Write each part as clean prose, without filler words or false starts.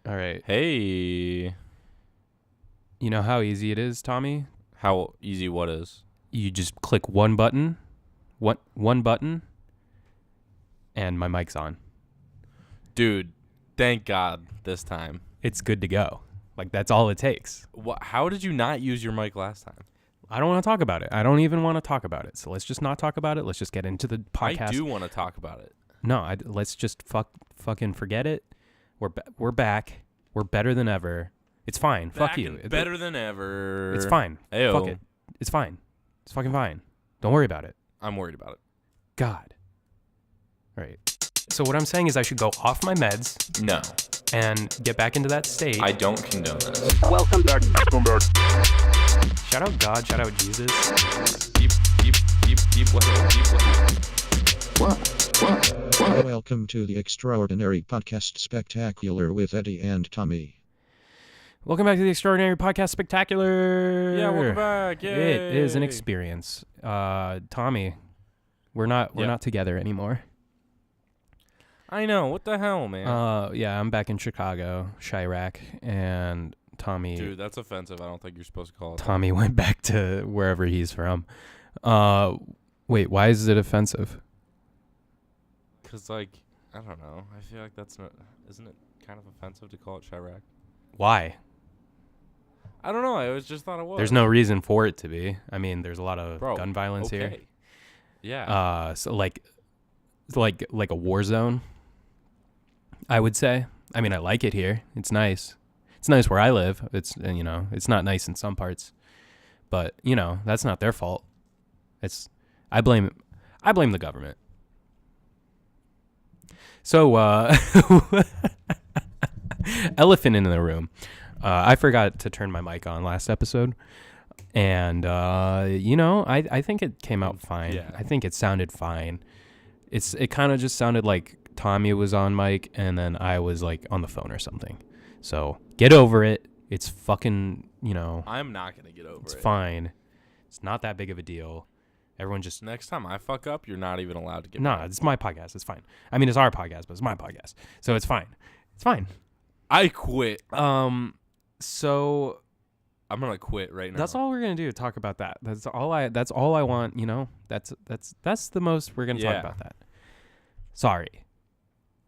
All right. Hey. You know how easy it is, Tommy? How easy what is? You just click one button, one button, and my mic's on. Dude, thank God this time. It's good to go. Like, that's all it takes. How did you not use your mic last time? I don't want to talk about it. I don't even want to talk about it. So let's just not talk about it. Let's just get into the podcast. I do want to talk about it. No, let's just fucking forget it. We're back. We're better than ever. It's fine. Back Fuck you. Better than ever. It's fine. Ayo. Fuck it. It's fine. It's fucking fine. Don't worry about it. I'm worried about it. God. All right. So what I'm saying is I should go off my meds. No. And get back into that state. I don't condone this. Welcome back. Shout out God. Shout out Jesus. Deep What? Welcome to the Extraordinary Podcast Spectacular with Eddie and Tommy. Welcome back to the Extraordinary Podcast Spectacular. Yeah, welcome back. Yay. It is an experience. Tommy, we're not together anymore. I know. What the hell, man? Yeah, I'm back in Chicago, Chirac, and Tommy. Dude, that's offensive. I don't think you're supposed to call it Tommy went back to wherever he's from. Wait, why is it offensive? Because, I don't know. I feel like isn't it kind of offensive to call it Chirac? Why? I don't know. I always just thought it was. There's no reason for it to be. I mean, there's a lot of gun violence here. Yeah. So like a war zone, I would say. I mean, I like it here. It's nice. It's nice where I live. It's not nice in some parts, but that's not their fault. I blame the government. So, elephant in the room. I forgot to turn my mic on last episode, and I think it came out fine. Yeah. I think it sounded fine. It kind of just sounded like Tommy was on mic, and then I was like on the phone or something. So get over it. It's fucking I'm not gonna get over it. It's fine. It's not that big of a deal. Everyone just next time I fuck up, you're not even allowed to get. No, it's my podcast. It's fine. I mean, it's our podcast, but it's my podcast, so it's fine. It's fine. I quit. So I'm gonna quit right now. That's all we're gonna do. Talk about that. That's all I want. That's the most we're gonna talk about that. Sorry,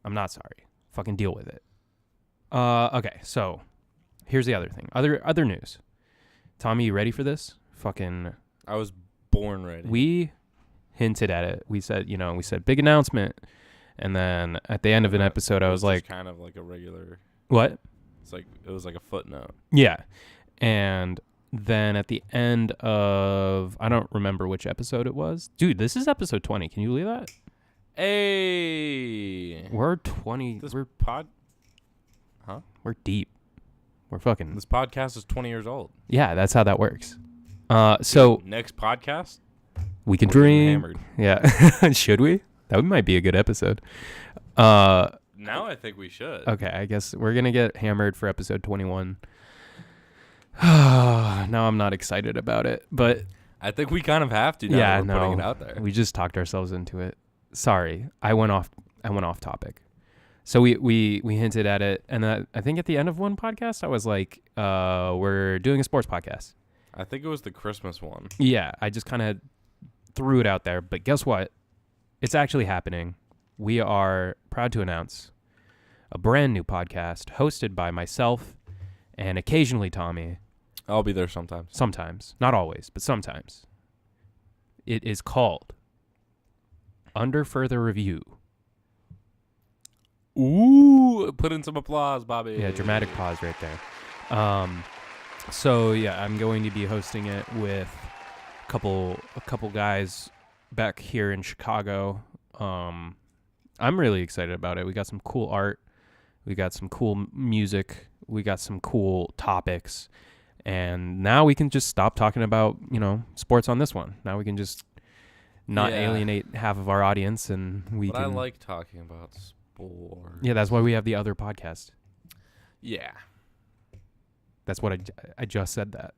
I'm not sorry. Fucking deal with it. Okay. So here's the other thing. Other news. Tommy, you ready for this? Fucking. I was born ready. We hinted at it. We said big announcement, and then at the end of an episode, I was like, kind of like a regular. What? It was like a footnote. Yeah. And then at the end of, I don't remember which episode it was. Dude, this is episode 20. Can you believe that? Hey. We're 20. We're deep. We're fucking. This podcast is 20 years old. Yeah, that's how that works. So. Next podcast? We can dream. Hammered. Yeah. Should we? That might be a good episode. Now I think we should. Okay, I guess we're going to get hammered for episode 21. Now I'm not excited about it, but I think we kind of have to now that we're putting it out there. We just talked ourselves into it. Sorry. I went off topic. So we hinted at it, and I think at the end of one podcast I was like, we're doing a sports podcast. I think it was the Christmas one. Yeah, I just kind of threw it out there, but guess what? It's actually happening. We are proud to announce a brand new podcast hosted by myself and occasionally Tommy. I'll be there sometimes. Sometimes. Not always, but sometimes. It is called Under Further Review. Ooh, put in some applause, Bobby. Yeah, dramatic pause right there. So yeah, I'm going to be hosting it with a couple guys back here in Chicago. I'm really excited about it. We got some cool art. We got some cool music. We got some cool topics. And now we can just stop talking about, sports on this one. Now we can just not alienate half of our audience, and I like talking about sports. Yeah, that's why we have the other podcast. Yeah. That's what I just said that.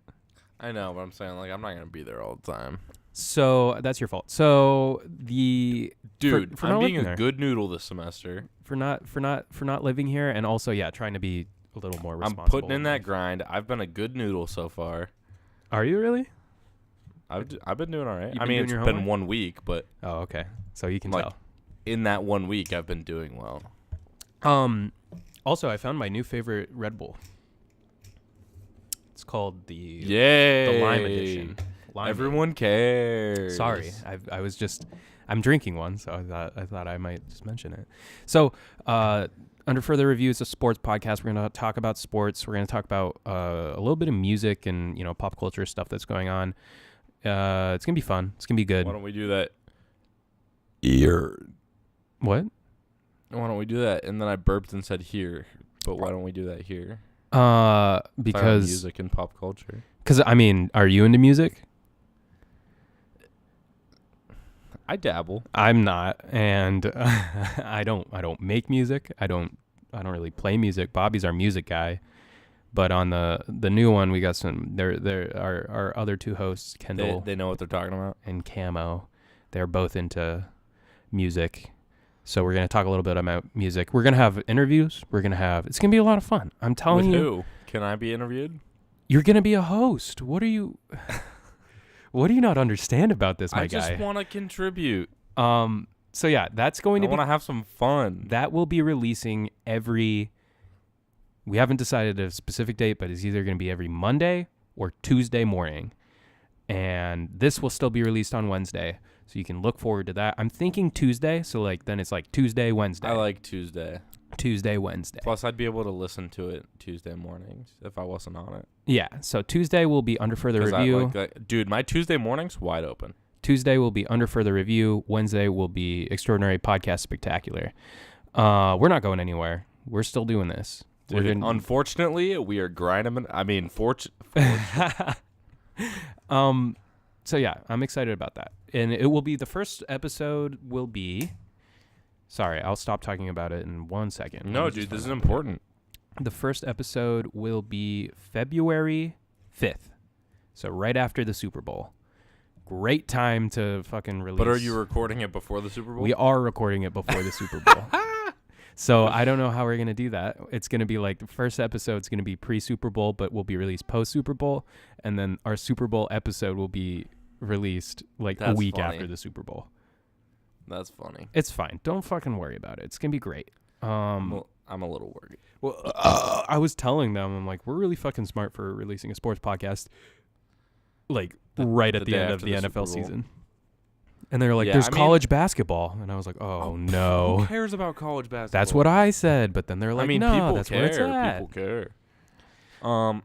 I know, but I'm saying I'm not going to be there all the time. So that's your fault. So I'm being a good noodle this semester for not living here, and also trying to be a little more I'm responsible. putting in that grind. I've been a good noodle so far. Are you really? I've been doing all right. You I been mean, doing it's your been homework? 1 week, but Oh, okay. So you can Like- tell. in that 1 week, I've been doing well. Also, I found my new favorite Red Bull. It's called the Lime edition. Lime. Everyone cares. Sorry, I'm drinking one, so I thought I might just mention it. So, under further review, it's a sports podcast. We're going to talk about sports. We're going to talk about a little bit of music and pop culture stuff that's going on. It's gonna be fun. It's gonna be good. Why don't we do that? Here. What? Why don't we do that? And then I burped and said here. But why don't we do that here? Talk about Because music and pop culture. I mean, are you into music? I dabble. I'm not, and I don't make music. I don't really play music. Bobby's our music guy, but on the new one we got some. There our other two hosts, Kendall They know what they're talking about. and Camo. They're both into music, so we're gonna talk a little bit about music. We're gonna have interviews. It's gonna be a lot of fun. I'm telling With you. who? Can I be interviewed? You're gonna be a host. What are you? What do you not understand about this, my I guy? just want to contribute. So yeah, that's going I to be. want to have some fun. That will be releasing every. We haven't decided a specific date, but it's either going to be every Monday or Tuesday morning, and this will still be released on Wednesday, so you can look forward to that. I'm thinking Tuesday, so then it's like Tuesday, Wednesday. I like Tuesday. Tuesday, Wednesday. Plus, I'd be able to listen to it Tuesday mornings if I wasn't on it. Yeah, so Tuesday will be under further 'Cause review. Dude, my Tuesday morning's wide open. Tuesday will be under further review. Wednesday will be Extraordinary Podcast Spectacular. We're not going anywhere. We're still doing this. Dude, We're gonna, unfortunately, we are grinding. I mean, So yeah, I'm excited about that. And it will be the first episode will be. Sorry, I'll stop talking about it in 1 second. no, dude, this is important. The first episode will be February 5th. So right after the Super Bowl. Great time to fucking release. But are you recording it before the Super Bowl? We are recording it before the Super Bowl. So I don't know how we're going to do that. It's going to be like the first episode's going to be pre-Super Bowl, but will be released post-Super Bowl. And then our Super Bowl episode will be released like a That's week funny. after the Super Bowl. That's funny. It's fine. Don't fucking worry about it. It's going to be great. I'm a little worried. Well, I was telling them, I'm like, we're really fucking smart for releasing a sports podcast like right at the day end of after the the NFL Super Bowl. season. And they were like, Yeah, there's I mean- college basketball. And I was like, oh, Who no. cares about college basketball? That's what I said. But then they're like, I mean, no, people that's care. where it's at. People care.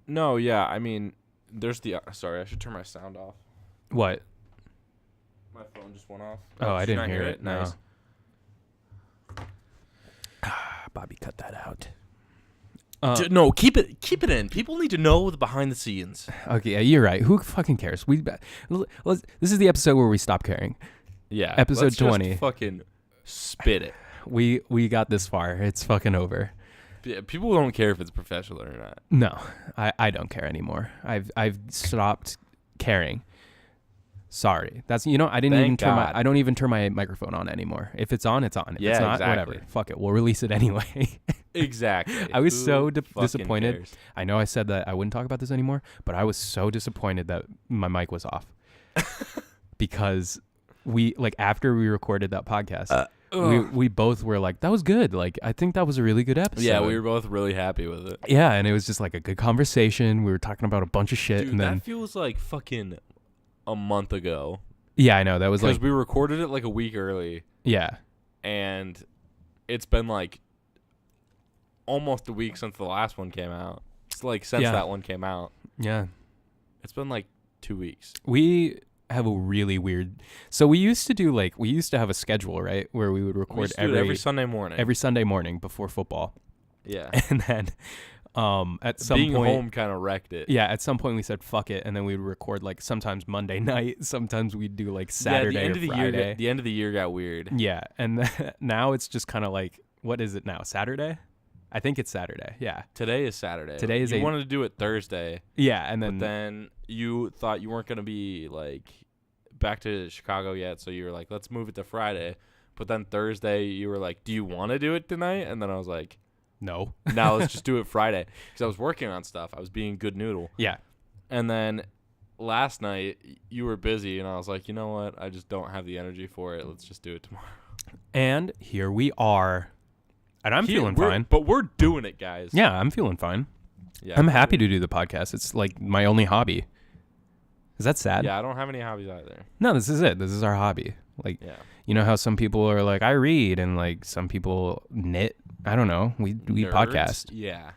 No, yeah. I mean, there's the. Sorry, I should turn my sound off. What? My phone just went off. Oh, I did you didn't not hear it. No. Nice. Bobby, cut that out. No, keep it in. People need to know the behind the scenes. Okay, yeah, you're right. Who fucking cares? This is the episode where we stop caring. Yeah, Episode let's just 20. fucking spit it. We got this far. It's fucking over. Yeah, people don't care if it's professional or not. No, I don't care anymore. I've stopped caring. Sorry. That's I didn't Thank even turn God. I don't even turn my microphone on anymore. If it's on, it's on. If Yeah, it's not, exactly. whatever. Fuck it. We'll release it anyway. Exactly. I was Who so fucking disappointed. cares? I know I said that I wouldn't talk about this anymore, but I was so disappointed that my mic was off. Because after we recorded that podcast, we both were like, that was good. Like, I think that was a really good episode. Yeah, we were both really happy with it. Yeah, and it was just like a good conversation. We were talking about a bunch of shit. Dude, and then, that feels like fucking a month ago. yeah, I know. That was Because like, we recorded it like a week early, yeah. and it's been like almost a week since the last one came out. It's like since Yeah. that one came out. Yeah. It's been like 2 weeks. We have a really weird. So we used to have a schedule, right, where we would We record used to do it every Sunday morning. every Sunday morning before football, yeah. and then at some Being point, home kind of wrecked it. yeah, at some point we said fuck it, and then we'd record like sometimes Monday night, sometimes we'd do like Saturday the end or of the Friday. year. The end of the year got weird. Yeah, and now it's just kind of like, what is it now? Saturday? I think it's Saturday. Yeah. Today is Saturday. Today is you a- wanted to do it Thursday, Yeah, and but then you thought you weren't gonna be like back to Chicago yet, so you were like, let's move it to Friday. But then Thursday, you were like, do you want to do it tonight? And then I was like, No. Now let's just do it Friday. Because I was working on stuff. I was being good noodle. Yeah. And then last night, you were busy, and I was like, you know what? I just don't have the energy for it. Let's just do it tomorrow. And here we are. And I'm feeling fine. But we're doing it, guys. Yeah, I'm feeling fine. Yeah, I'm happy to do the podcast. It's like my only hobby. Is that sad? Yeah, I don't have any hobbies either. No, this is it. This is our hobby. Like, Yeah. you know how some people are like, I read, and some people knit. I don't know. We Nerds? podcast. Yeah.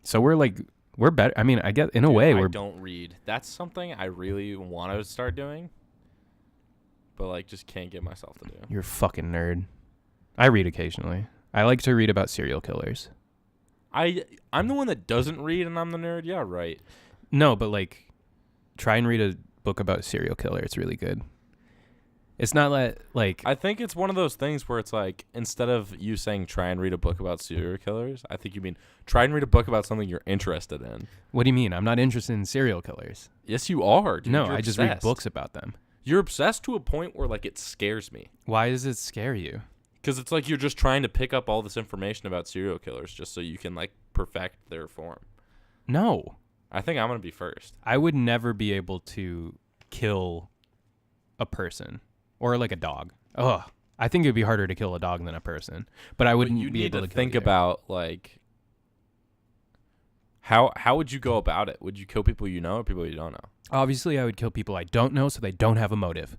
So we're better. I mean, I guess in a way I we're. don't read. That's something I really want to start doing, but just can't get myself to do. You're a fucking nerd. I read occasionally. I like to read about serial killers. I'm the one that doesn't read, and I'm the nerd. Yeah, right. No, but try and read a book about a serial killer. It's really good. It's not I think it's one of those things where it's instead of you saying try and read a book about serial killers, I think you mean try and read a book about something you're interested in. What do you mean? I'm not interested in serial killers. Yes, you are. Dude. No, You're I just obsessed. read books about them. You're obsessed to a point where it scares me. Why does it scare you? Because it's you're just trying to pick up all this information about serial killers just so you can perfect their form. No. I think I'm going to be first. I would never be able to kill a person or a dog. Ugh. I think it'd be harder to kill a dog than a person, but I wouldn't you be need able to to think kill either. about how would you go about it? Would you kill people you know or people you don't know? Obviously, I would kill people I don't know so they don't have a motive.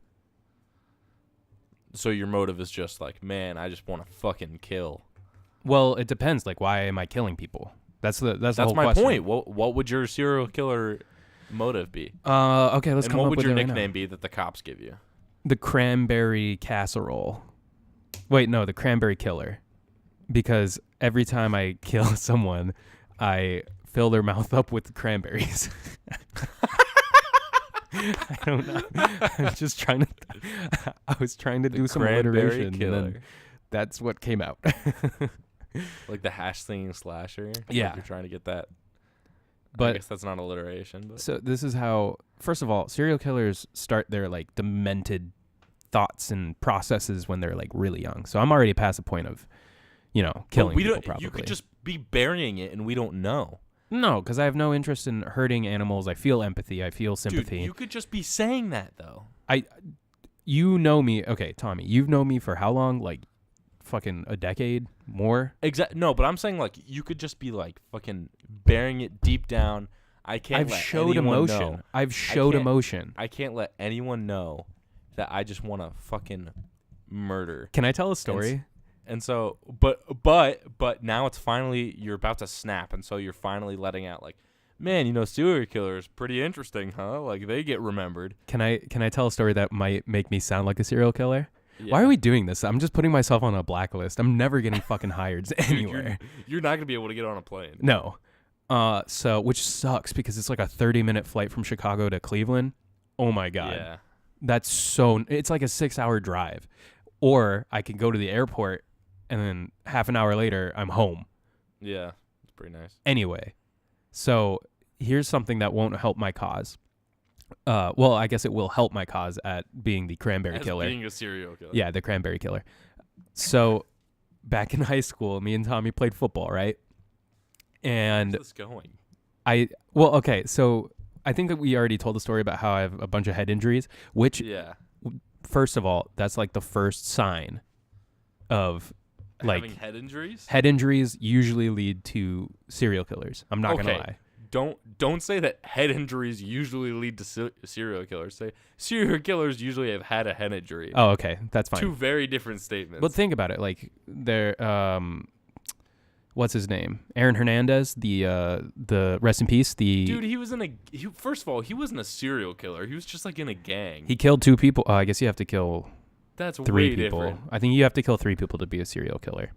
So your motive is just man, I just want to fucking kill. Well, it depends. Why am I killing people? That's the whole my question. point. What would your serial killer motive be? Okay, let's and come what up would with your it right nickname now. be that the cops give you? The Cranberry Casserole. Wait, no, the Cranberry Killer. Because every time I kill someone, I fill their mouth up with cranberries. I don't know. I'm just trying to. I was trying to do some alliteration, and then that's what came out. The hash slinging slasher. Yeah, you're trying to get that. But I guess that's not alliteration. But. So this is how. First of all, serial killers start their demented thoughts and processes when they're really young. So I'm already past the point of, killing people. Probably you could just be burying it, and we don't know. No, because I have no interest in hurting animals. I feel empathy. I feel sympathy. Dude, you could just be saying that though. You know me. Okay, Tommy, you've known me for how long? Fucking a decade more? No, but I'm saying you could just be fucking burying it deep down. I've showed emotion. I've showed emotion. I can't let anyone know that I just want to fucking murder. Can I tell a story? And so, but now it's finally, you're about to snap, and so you're finally letting out man, serial killers, pretty interesting, huh? They get remembered. Can I tell a story that might make me sound like a serial killer? Yeah. Why are we doing this? I'm just putting myself on a blacklist. I'm never getting fucking hired anywhere. You're not gonna be able to get on a plane. No. So which sucks because it's a 30-minute flight from Chicago to Cleveland. Oh my god. Yeah. It's like a 6-hour drive. Or I can go to the airport and then half an hour later I'm home. Yeah. It's pretty nice. Anyway, so here's something that won't help my cause. Well, I guess it will help my cause at being the Cranberry Killer. Being a serial killer. Yeah, the Cranberry Killer. So back in high school, me and Tommy played football, right? And how's this going? Okay, so I think that we already told the story about how I have a bunch of head injuries, which yeah. First of all, that's the first sign of having head injuries? Head injuries usually lead to serial killers. I'm not gonna lie. Don't say that head injuries usually lead to serial killers. Say serial killers usually have had a head injury. Oh, okay, that's fine. Two very different statements. But think about it, they're what's his name? Aaron Hernandez, the rest in peace. Dude, he was first of all, he wasn't a serial killer. He was just in a gang. He killed 2 people. I guess you have to kill That's 3 way people. Different. I think you have to kill 3 people to be a serial killer.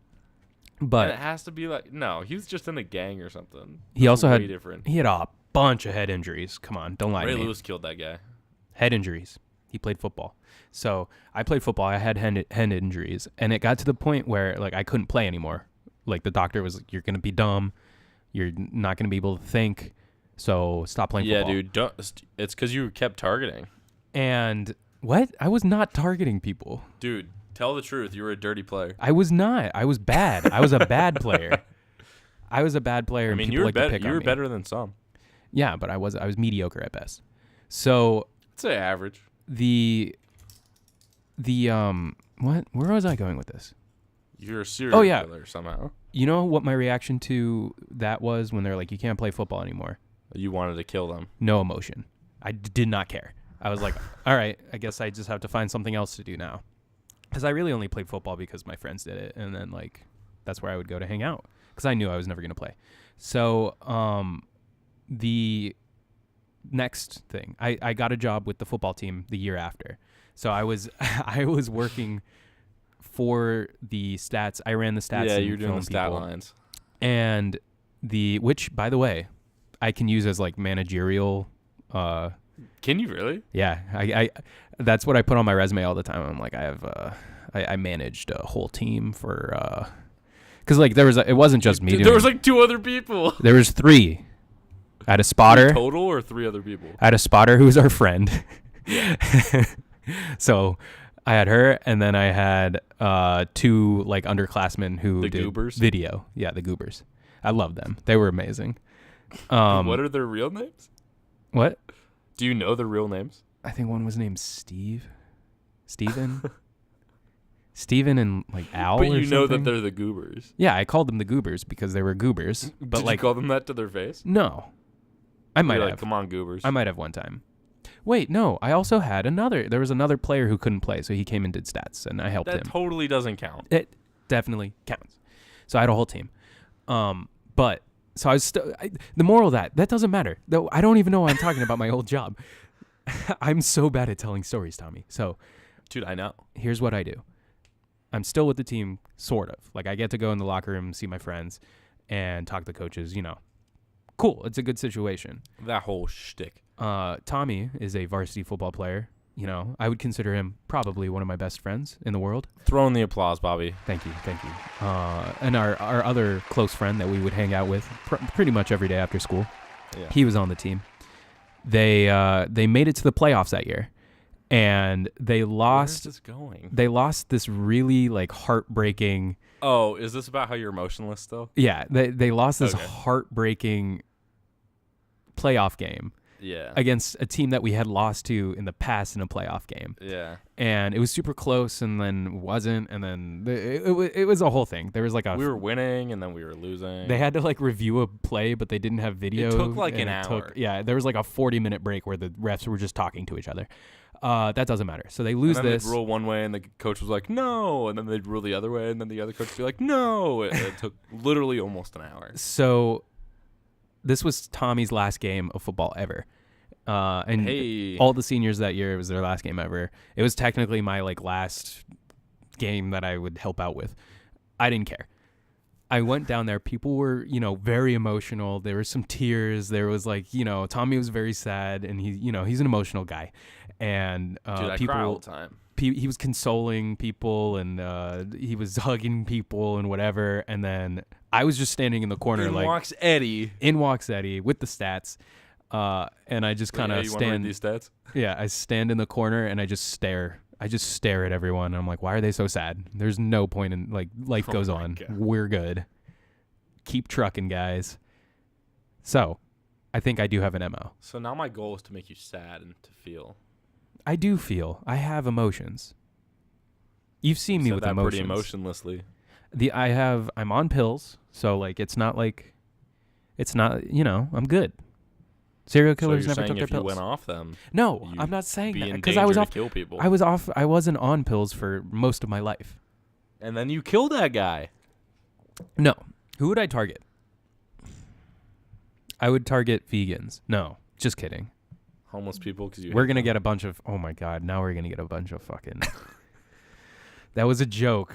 But and it has to be no, he was just in a gang or something. He also way had different. He had a bunch of head injuries. Come on, don't lie Ray to me. Lewis killed that guy. Head injuries. He played football. So I played football. I had head injuries, and it got to the point where I couldn't play anymore. The doctor was like, "You're gonna be dumb. You're not gonna be able to think. So stop playing football." Yeah, dude. It's because you kept targeting. And what? I was not targeting people. Dude, tell the truth. You were a dirty player. I was not. I was bad. I was a bad player. I was a bad player. I and mean, people you were like to better. pick You on were me. better than some. Yeah, but I was mediocre at best. So I'd say average. the what? Where was I going with this? You're a serial yeah. killer somehow. You know what my reaction to that was when they're like, you can't play football anymore? You wanted to kill them. No emotion. I did not care. I was like, all right, I guess I just have to find something else to do now. Because I really only played football because my friends did it. And then, like, that's where I would go to hang out. Because I knew I was never going to play. So, the next thing, I got a job with the football team the year after. So I was working for the stats. I ran the stats. Yeah, and you're doing film the stat people. lines. And which, by the way, I can use as like managerial. Can you really? Yeah, I that's what I put on my resume all the time. I'm like, I managed a whole team for, because like it wasn't just me. There was like 2 other people. There was 3. I had a spotter. Total or 3 other people? I had a spotter who was our friend. Yeah. So I had her, and then I had 2 like underclassmen who The did Goobers? video. Yeah, the Goobers. I loved them. They were amazing. What are their real names? What? Do you know their real names? I think one was named Steven, Steven and like Al. But or you know that something. they're the Goobers. Yeah, I called them the Goobers because they were Goobers. But Did like, you call them that to their face? no, I might You're have. like, come on, Goobers. I might have one time. Wait, no. I also had another. There was another player who couldn't play, so he came and did stats, and I helped That him. totally doesn't count. It definitely counts. So I had a whole team. But so I was the moral of that doesn't matter. Though I don't even know why I'm talking about my old job. I'm so bad at telling stories, Tommy. So Dude, I know. here's what I do. I'm still with the team, sort of. Like I get to go in the locker room, see my friends, and talk to the coaches. You know, cool. It's a good situation. That whole shtick. Tommy is a varsity football player. You know, I would consider him probably one of my best friends in the world. Throw in the applause, Bobby. Thank you. And our other close friend that we would hang out with pretty much every day after school, Yeah. he was on the team. They made it to the playoffs that year, and they lost. Where's this going? They lost this really like heartbreaking. Oh, is this about how you're emotionless still? Yeah, they lost this Okay. heartbreaking playoff game Yeah. against a team that we had lost to in the past in a playoff game. Yeah. And it was super close, and then wasn't, and then it was a whole thing. There was like a We were winning and then we were losing. they had to like review a play, but they didn't have video. It took like and an it hour. Yeah, there was like a 40-minute break where the refs were just talking to each other. That doesn't matter. So they lose and then this. They'd rule one way and the coach was like, no. And then they'd rule the other way and then the other coach would be like, no. It took literally almost an hour. So this was Tommy's last game of football ever. And Hey. all the seniors that year, it was their last game ever. It was technically my like last game that I would help out with. I didn't care. I went down there. People were, you know, very emotional. There were some tears. There was like, you know, Tommy was very sad, and he, you know, he's an emotional guy. And Dude, I people, cry all the time. he was consoling people, and he was hugging people and whatever. And then I was just standing in the corner, In like walks Eddie. in walks Eddie with the stats. And I just kind of You wanna read stand. these stats? Yeah, I stand in the corner and I just stare. I just stare at everyone. And I'm like, why are they so sad? There's no point in like life Oh goes my on. God. We're good. Keep trucking, guys. So, I think I do have an MO. So now my goal is to make you sad and to feel. I do feel I have emotions. You've seen me Said with that emotions. pretty emotionlessly. I'm on pills, so like it's not, you know, I'm good. Serial killers so you're never saying took their if you pills. went off them, No, you'd I'm not saying be that in because danger I was to off. kill people. I was off. I wasn't on pills for most of my life. And then you kill that guy. No. Who would I target? I would target vegans. No, just kidding. Homeless people, because We're gonna get a bunch of. Oh my god! Now we're gonna get a bunch of fucking. That was a joke.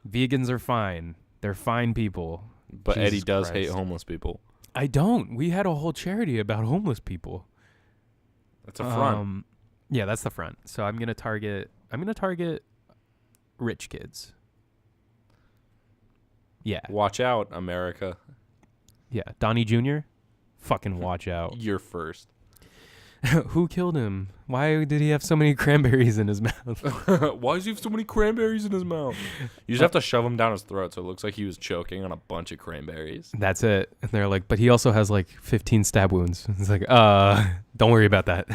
Vegans are fine. They're fine people. But Jesus Eddie does hate Christ. homeless people. I don't. We had a whole charity about homeless people. That's a front. Yeah, that's the front. So I'm gonna target rich kids. Yeah. Watch out, America. Yeah. Donnie Jr. Fucking watch out. You're first. Who killed him? Why did he have so many cranberries in his mouth? Why does he have so many cranberries in his mouth? You just have to shove him down his throat so it looks like he was choking on a bunch of cranberries. That's it. And they're like, but he also has like 15 stab wounds. It's like, don't worry about that.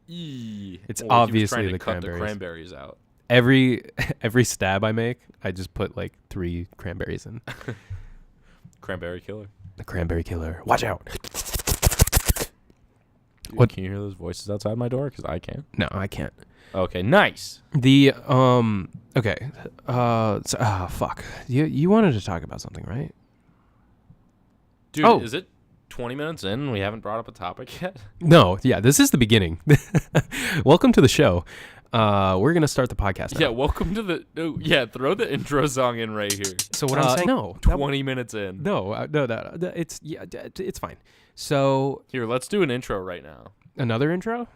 It's obviously he was trying to the cut cranberries. the cranberries out. Every stab I make, I just put like 3 cranberries in. Cranberry Killer. The Cranberry Killer. Watch out. Dude, What? Can you hear those voices outside my door? Because I can't. No, I can't. Okay, nice. The okay. Fuck. You wanted to talk about something, right? Dude, is it 20 minutes in and we haven't brought up a topic yet? No, yeah, this is the beginning. Welcome to the show. We're gonna start the podcast now. Yeah, welcome to the. Throw the intro song in right here. So what I'm saying? No, 20 minutes in. No, it's fine. So Here, let's do an intro right now. another intro.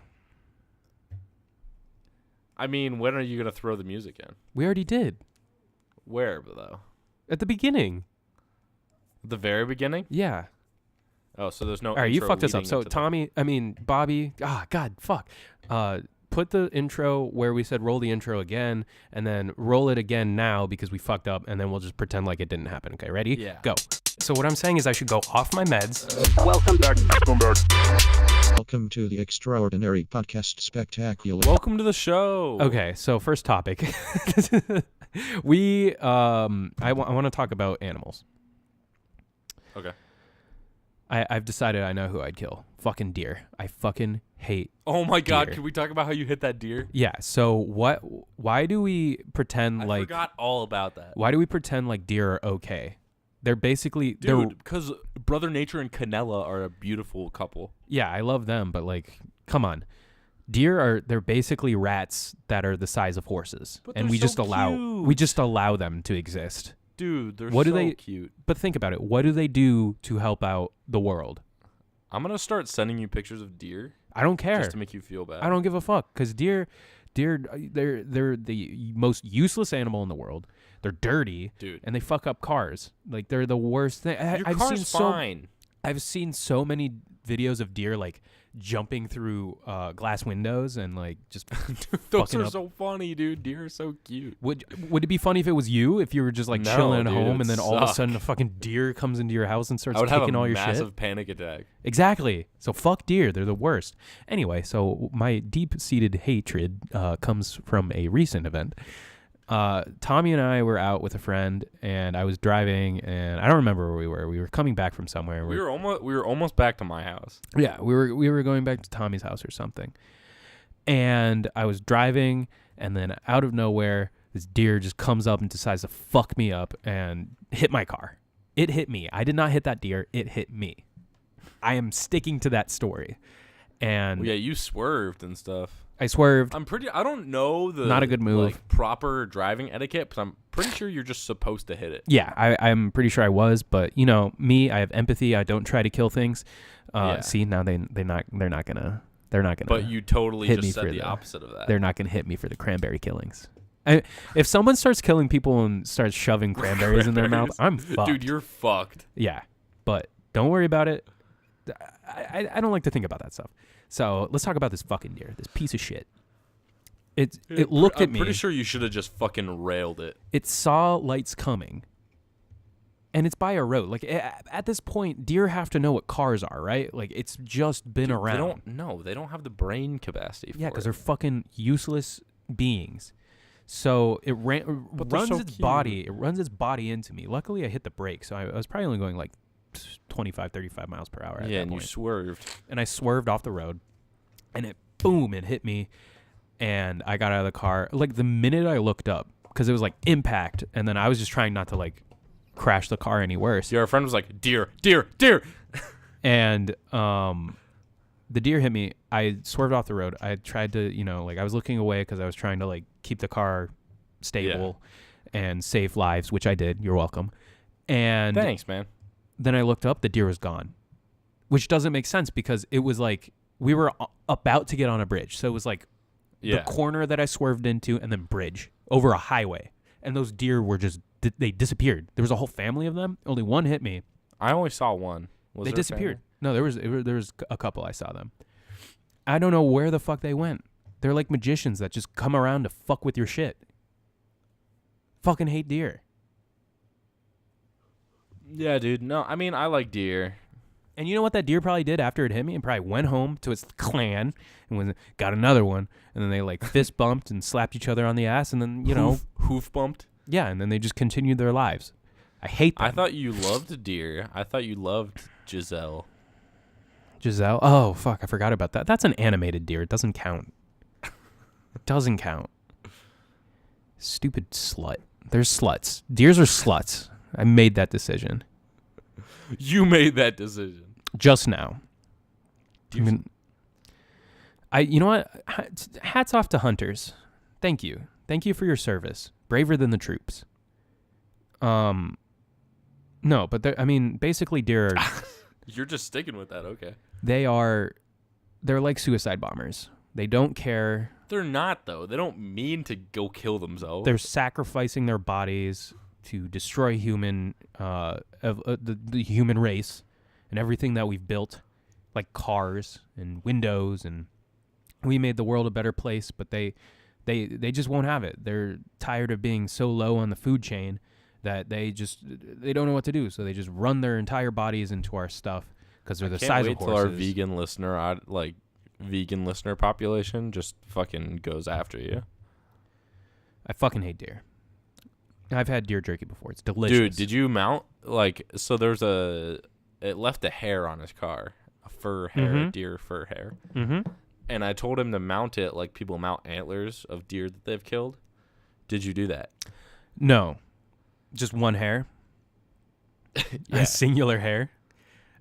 I mean, when are you gonna throw the music in? We already did Where though? at the beginning. The very beginning? Yeah. Oh, so there's no. All right, you intro fucked us up. leading So into Bobby. God, fuck. Put the intro where we said roll the intro again, and then roll it again now because we fucked up, and then we'll just pretend like it didn't happen. Okay, ready? Yeah. Go. So what I'm saying is I should go off my meds. Welcome back. Welcome to the Extraordinary Podcast Spectacular. Welcome to the show. Okay, so first topic. I want to talk about animals. Okay. I've decided I know who I'd kill. Fucking deer. I fucking hate. Oh my God! Deer. Can we talk about how you hit that deer? Yeah. So why do we pretend I forgot all about that. Why do we pretend like deer are okay? They're basically Dude, because Brother Nature and Canella are a beautiful couple. Yeah, I love them, but like, come on. They're basically rats that are the size of horses, But and they're we so just allow them to exist. Dude, they're What do so they- cute. But think about it. What do they do to help out the world? I'm gonna start sending you pictures of deer I don't care. just to make you feel bad. I don't give a fuck because deer, they're the most useless animal in the world. They're dirty, Dude. and they fuck up cars. Like they're the worst thing. Your car's fine. I've seen so many videos of deer like jumping through glass windows and like just Those fucking are up. so funny, dude. Deer are so cute. Would it be funny if it was you, if you were just like No, chilling at dude, it home and would then all of a suck. sudden a fucking deer comes into your house and starts I would have kicking a all your massive shit? panic attack. Exactly. So fuck deer. They're the worst. Anyway, so my deep-seated hatred comes from a recent event. Tommy and I were out with a friend, and I was driving, and I don't remember where we were. We were coming back from somewhere. We were almost back to my house. Yeah, we were going back to Tommy's house or something. And I was driving, and then out of nowhere, this deer just comes up and decides to fuck me up and hit my car. It hit me. I did not hit that deer. It hit me. I am sticking to that story. And Well, yeah, you swerved and stuff. I swerved. I don't know the Not a good move. like, proper driving etiquette, but I'm pretty sure you're just supposed to hit it. Yeah, I'm pretty sure I was, but you know me, I have empathy. I don't try to kill things. Yeah. See, now they're not gonna. But you totally hit me just said for the the- opposite of that. They're not gonna hit me for the cranberry killings. If someone starts killing people and starts shoving cranberries in their mouth, I'm fucked. Dude, you're fucked. Yeah, but don't worry about it. I don't like to think about that stuff. So let's talk about this fucking deer, this piece of shit. It looked at me. I'm pretty sure you should have just fucking railed it. It saw lights coming, and it's by a road. Like at this point, deer have to know what cars are, right? Like it's just been around. They don't have the brain capacity for Yeah, it. because they're fucking useless beings. So it But they're runs so its cute. body. It runs its body into me. Luckily, I hit the brake, so I was probably only going like 25, 35 miles per hour at Yeah, that and you point. swerved. And I swerved off the road, and it hit me, and I got out of the car. Like the minute I looked up, because it was like impact, and then I was just trying not to like crash the car any worse. Your friend was like, deer, deer, deer. And the deer hit me. I swerved off the road. I tried to, like I was looking away because I was trying to like keep the car stable and save lives, which I did. You're welcome. And Thanks, man. then I looked up. The deer was gone, which doesn't make sense because it was like we were about to get on a bridge. So it was like the corner that I swerved into and then bridge over a highway. And those deer were just, they disappeared. There was a whole family of them. Only one hit me. I only saw one. Was They there a disappeared. family? No, there was a couple. I saw them. I don't know where the fuck they went. They're like magicians that just come around to fuck with your shit. Fucking hate deer. Yeah, dude. No, I mean, I like deer. And you know what that deer probably did after it hit me? It probably went home to its clan and got another one. And then they like fist bumped and slapped each other on the ass. And then, hoof bumped. Yeah. And then they just continued their lives. I hate them. I thought you loved deer. I thought you loved Giselle. Giselle? Oh, fuck. I forgot about that. That's an animated deer. It doesn't count. It doesn't count. Stupid slut. There's sluts. Deers are sluts. I made that decision. You made that decision. Just now. You know what? Hats off to hunters. Thank you. Thank you for your service. Braver than the troops. No, but basically deer are... You're just sticking with that, okay. They're like suicide bombers. They don't care. They're not, though. They don't mean to go kill themselves. They're sacrificing their bodies to destroy the human race and everything that we've built, like cars and windows, and we made the world a better place, but they just won't have it. They're tired of being so low on the food chain that they don't know what to do, so they just run their entire bodies into our stuff because they're the size of horses. Till our vegan listener population just fucking goes after you. I fucking hate deer. I've had deer jerky before. It's delicious. Dude, did you mount it left a hair on his car, a fur hair, deer fur hair. Mm-hmm. And I told him to mount it like people mount antlers of deer that they've killed. Did you do that? No. Just one hair? Yeah. A singular hair?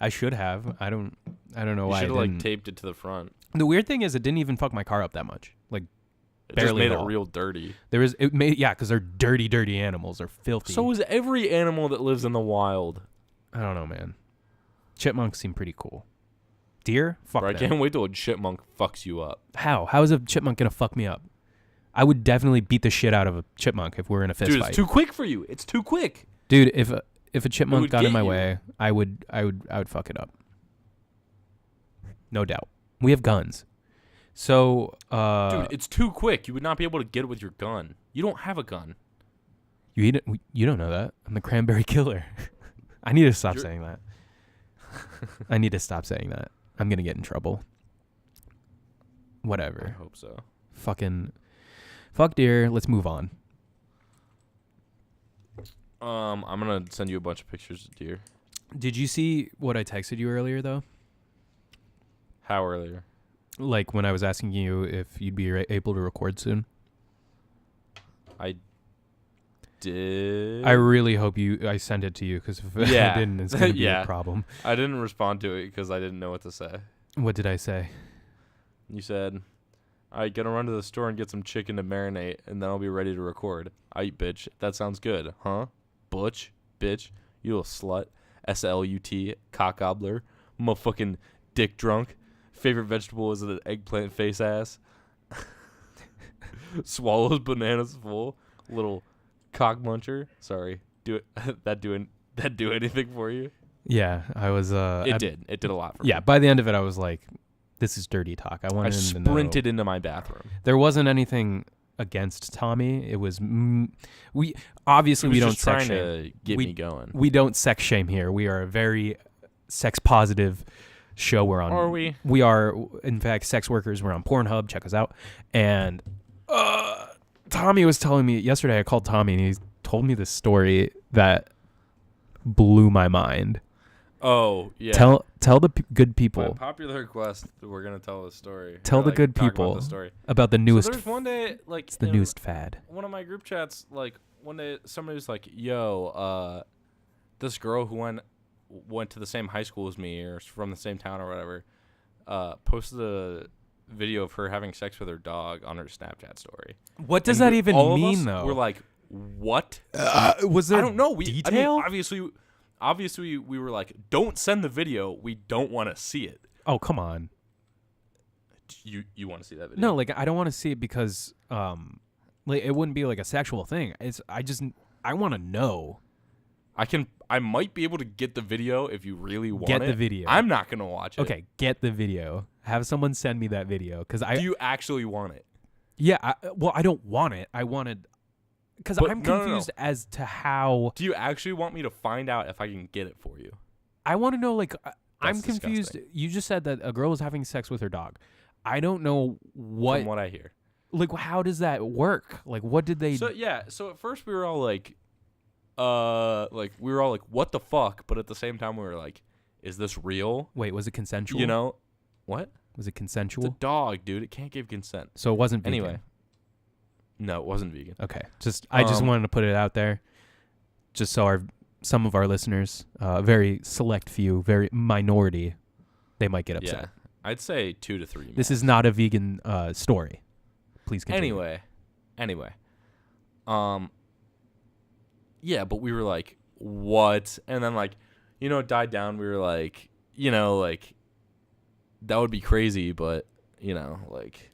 I should have. I don't know why I didn't. You should have taped it to the front. The weird thing is it didn't even fuck my car up that much. Like, it barely just made at it all. real dirty. Because they're dirty animals. They're filthy. So is every animal that lives in the wild. I don't know, man. Chipmunks seem pretty cool. Deer? Fuck Bro, them. I can't wait till a chipmunk fucks you up. How? How is a chipmunk going to fuck me up? I would definitely beat the shit out of a chipmunk if we're in a fist fight. Dude, it's too quick for you. It's too quick. Dude, if a chipmunk got in my you. way, I would fuck it up. No doubt. We have guns. So, dude, it's too quick. You would not be able to get it with your gun. You don't have a gun. You don't know that. I'm the Cranberry Killer. I need to stop saying that. I need to stop saying that. I'm going to get in trouble. Whatever. I hope so. Fuck deer. Let's move on. I'm going to send you a bunch of pictures of deer. Did you see what I texted you earlier, though? How earlier? Like when I was asking you if you'd be able to record soon? I did. I really hope I sent it to you, because if I didn't, it's going to be a problem. I didn't respond to it because I didn't know what to say. What did I say? You said, I gotta run to the store and get some chicken to marinate, and then I'll be ready to record. Aight, bitch. That sounds good, huh? Butch, bitch. You little slut. SLUT, cock gobbler. Motherfucking dick drunk. Favorite vegetable is an eggplant face ass. Swallows bananas full. Little cock muncher. Sorry. Do it. that do anything for you? Yeah, I was. It did. It did a lot for me. Yeah, by the end of it, I was like, "This is dirty talk." I wanted him to know. Sprinted into my bathroom. There wasn't anything against Tommy. It was we obviously we don't sex shame. To get me going. We don't sex shame here. We are a very sex positive show. We're on. Are we? We are, in fact, sex workers. We're on Pornhub. Check us out. And Tommy was telling me yesterday. I called Tommy and he told me this story that blew my mind. Oh yeah. Tell the good people. By popular request, we're gonna tell the story. Tell the good people about the newest. So there's one day, like, it's the newest fad. One of my group chats, like, one day somebody was like, "Yo, this girl who went to the same high school as me or from the same town or whatever, posted a video of her having sex with her dog on her Snapchat story." What does that even mean, though? We're like, "What?" Was there? I don't know. Detail? I mean, obviously, we were like, "Don't send the video. We don't want to see it." Oh, come on. You want to see that video? No, like, I don't want to see it because like, it wouldn't be like a sexual thing. I want to know. I might be able to get the video if you really want it. Get the video. I'm not gonna watch it. Okay, get the video. Have someone send me that video because Do you actually want it? Yeah. I don't want it. I wanted because But I'm no. confused as to how. Do you actually want me to find out if I can get it for you? I want to know. Like, I'm That's confused. disgusting. You just said that a girl was having sex with her dog. I don't know what. From what I hear. Like, how does that work? Like, what did they? So at first we were all like, what the fuck? But at the same time we were like, is this real? Wait, was it consensual? You know, what? Was it It's consensual? a dog, dude. It can't give consent. So it wasn't vegan. Anyway, no, it wasn't vegan. Okay. I just Um, wanted to put it out there, just so some of our listeners, very select few, very minority, they might get upset. Yeah, I'd say 2 to 3. This is not a vegan story. Please continue. Anyway, yeah, but we were like, what? And then like, it died down. We were like, like that would be crazy, but like,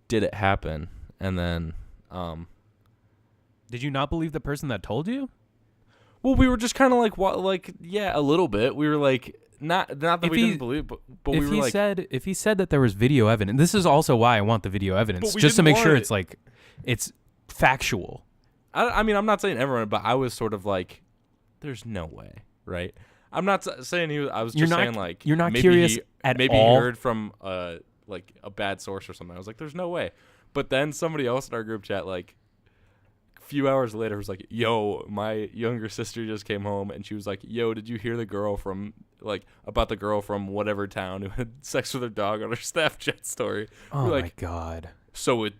did it happen? And then, Did you not believe the person that told you? well, we were just kind of like, what? Like, yeah, a little bit. We were like, not that If we he- didn't believe, but we were like, if he said that there was video evidence, this is also why I want the video evidence, But we just to didn't make sure want it's like, it's factual. I mean, I'm not saying everyone, but I was sort of like, there's no way, right? I'm not saying he was. I was You're just not- saying like, you're not maybe curious he, at maybe all? he heard from like a bad source or something. I was like, there's no way. But then somebody else in our group chat, like a few hours later, was like, yo, my younger sister just came home and she was like, yo, did you hear the girl from about the girl from whatever town who had sex with her dog on her Snapchat story? Oh We're my like, god. so it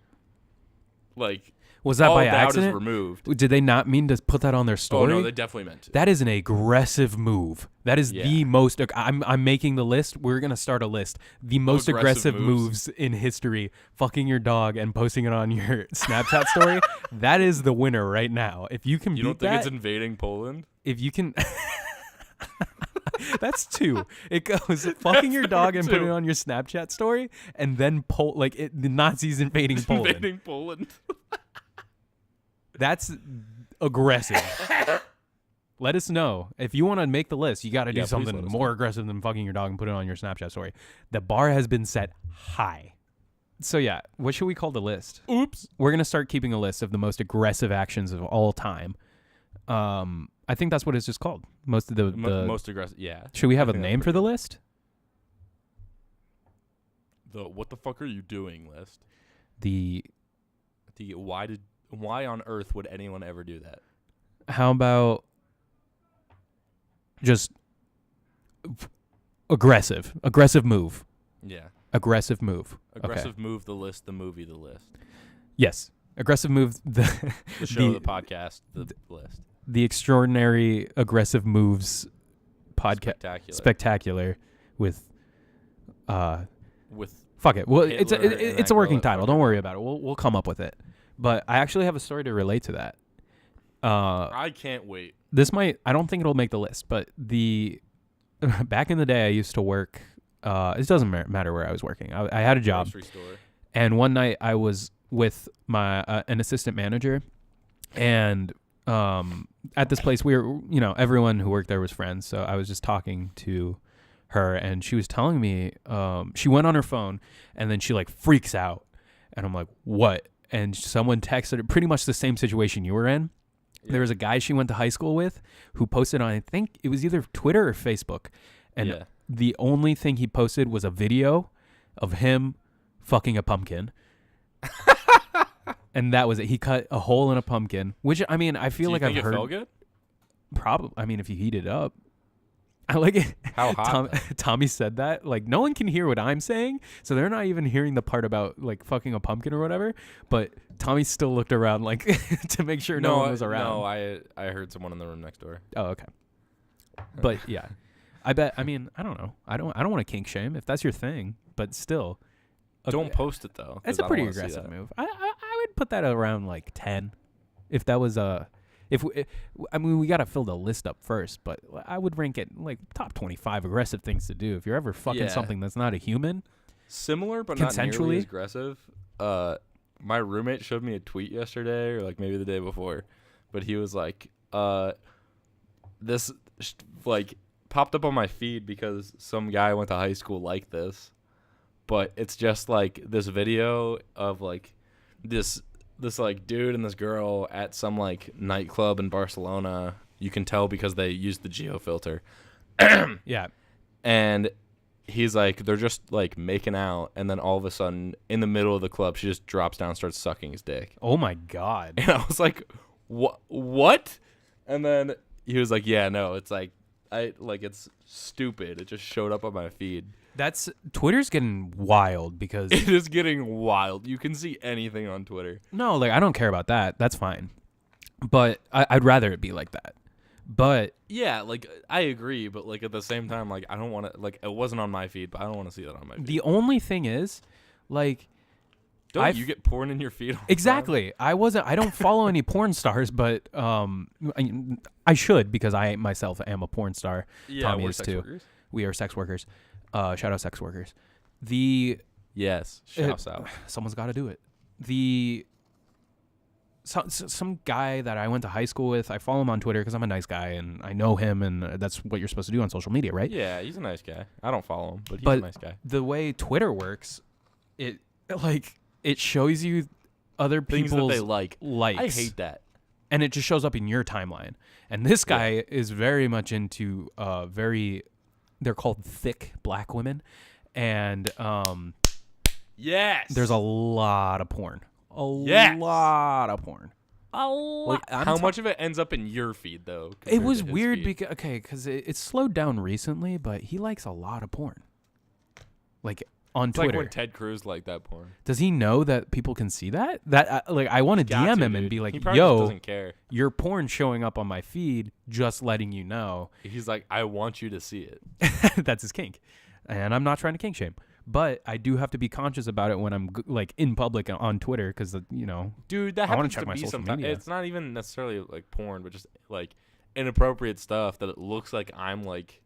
like Was that all by doubt accident? is removed. Did they not mean to put that on their Oh story? no, they definitely meant to. That is an aggressive move. That is Yeah. the most. I'm making the list. We're gonna start a list. The most Aggressive aggressive moves in history: fucking your dog and posting it on your Snapchat story. That is the winner right now. If you can You beat don't think that, it's invading Poland? if you can. That's 2. It goes fucking your dog and put it 2. on your Snapchat story, and then the Nazis invading Poland. Invading Poland. That's aggressive. Let us know. If you want to make the list, you got to do Yeah, please something let us more know. aggressive than fucking your dog and put it on your Snapchat story. The bar has been set high. So yeah, what should we call the list? Oops. We're going to start keeping a list of the most aggressive actions of all time. I think that's what it's just called. Most of the Most aggressive. Yeah. Should we have I a think that's name for pretty the good. list? The what the fuck are you doing list? The Why on earth would anyone ever do that? How about just aggressive move. Yeah. Aggressive move. Aggressive move the list, the movie the list. Yes. Aggressive move The show, the podcast, the list. the extraordinary aggressive moves podcast Spectacular. spectacular with With fuck it. Well, Hitler and it's that a working girl that title. fucking- Don't worry about it. We'll come up with it. But I actually have a story to relate to that. I can't wait. I don't think it'll make the list, but back in the day I used to work it doesn't matter where I was working. I had a job. Grocery store. And one night I was with my an assistant manager, and at this place we were, everyone who worked there was friends. So I was just talking to her, and she was telling me she went on her phone, and then she like freaks out, and I'm like, what? And someone texted her pretty much the same situation you were in. Yeah. There was a guy she went to high school with who posted on, I think it was either Twitter or Facebook, and Yeah. the only thing he posted was a video of him fucking a pumpkin. And that was it. He cut a hole in a pumpkin, which, I mean, I feel Do you like think I've it heard. felt good? Probably. I mean, if you heat it up. I like it. How hot? Tommy said that. Like, no one can hear what I'm saying, so they're not even hearing the part about, like, fucking a pumpkin or whatever. But Tommy still looked around, like, to make sure no one was around. No, I heard someone in the room next door. Oh, okay. But, yeah. I bet, I mean, I don't know. I don't want to kink shame if that's your thing, but still. Don't post it though. 'cause It's a I don't pretty wanna see aggressive that. move. I would put that around like 10. If that was I mean, we got to fill the list up first, but I would rank it like top 25 aggressive things to do. If you're ever fucking Yeah. something that's not a human, Similar, but not nearly Consensually? as aggressive. My roommate showed me a tweet yesterday, or like maybe the day before, but he was like, this like popped up on my feed because some guy I went to high school like this, but it's just like this video of like this like dude and this girl at some like nightclub in Barcelona. You can tell because they used the geo filter. Yeah. And he's like, they're just like making out, and then all of a sudden in the middle of the club she just drops down and starts sucking his dick. Oh my God. And I was like, what? And then he was like, yeah, no, it's like it's stupid. It just showed up on my feed. Twitter's getting wild because It is getting wild. You can see anything on Twitter. no, like I don't care about that. That's fine. But I'd rather it be like that. But Yeah, like I agree, but like at the same time, like I don't want to, like it wasn't on my feed, but I don't want to see that on my feed. the only thing is, like, Don't you get porn in your feed all the time? exactly. I don't follow any porn stars, but I should because I myself am a porn star. Yeah, Tommy we're is sex too. workers. We are sex workers. Shout out sex workers. Yes, shouts out. Someone's got to do it. Some guy that I went to high school with, I follow him on Twitter because I'm a nice guy and I know him, and that's what you're supposed to do on social media, right? Yeah, he's a nice guy. I don't follow him, but he's But a nice guy. the way Twitter works, it shows you other Things that people's they like. likes. I hate that. And it just shows up in your timeline. And this guy is very much into they're called thick black women, and Yes. there's a lot of porn. Yes. Lot of porn. A lot. Like, how much of it ends up in your feed though? It compared was to his weird feed? because it's slowed down recently, but he likes a lot of porn. Like on It's Twitter. like when Ted Cruz liked that porn. Does he know that people can see that? I want to Got DM to, him and dude. be like, he probably just "Yo, doesn't care. your porn showing up on my feed, just letting you know." He's like, I want you to see it. That's his kink. And I'm not trying to kink shame, but I do have to be conscious about it when I'm like in public and on Twitter because Dude, that I wanna happens check to my be social sometimes. media. It's not even necessarily like porn, but just like inappropriate stuff that it looks like I'm like.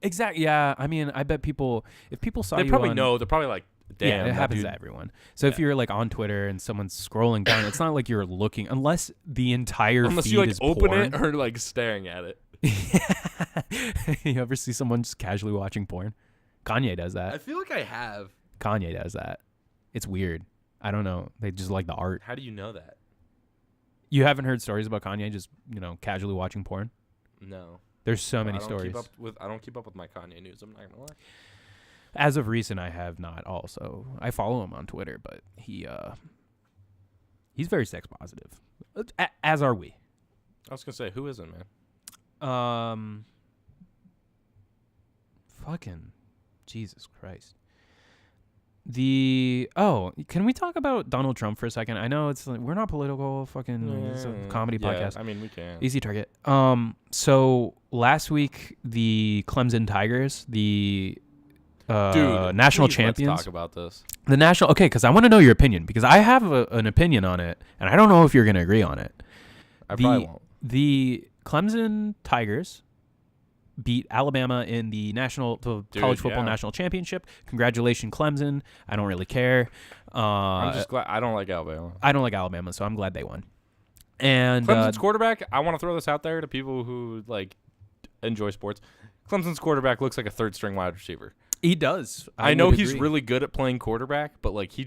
exactly. Yeah, I mean, I bet if people saw They you probably on, know. They're probably like, damn. yeah, it that happens dude- to everyone. So if Yeah. you're like on Twitter and someone's scrolling down, it's not like you're looking unless the entire Unless feed you like is open porn. it or like staring at it. You ever see someone just casually watching porn? Kanye does that. I feel like I have. Kanye does that. It's weird. I don't know. They just like the art. How do you know that? You haven't heard stories about Kanye just, casually watching porn? No. There's so many I don't stories. I don't keep up with my Kanye news. I'm not gonna lie. As of recent, I have not also. I follow him on Twitter, but he's very sex positive. As are we. I was gonna say, who isn't, man? Fucking Jesus Christ. Can we talk about Donald Trump for a second? I know it's like, we're not political, it's a comedy podcast. I mean, we can. Easy target. So last week the Clemson Tigers, the Dude, national please, champions. Let's talk about this. The national, okay, because I want to know your opinion because I have an opinion on it, and I don't know if you're going to agree on it. I probably won't. The Clemson Tigers beat Alabama in the college football national championship. Congratulations, Clemson. I don't really care. I'm just glad. I don't like Alabama. I don't like Alabama, so I'm glad they won. And Clemson's quarterback. I want to throw this out there to people who like enjoy sports. Clemson's quarterback looks like a third-string wide receiver. he does. I know would he's agree. really good at playing quarterback, but like he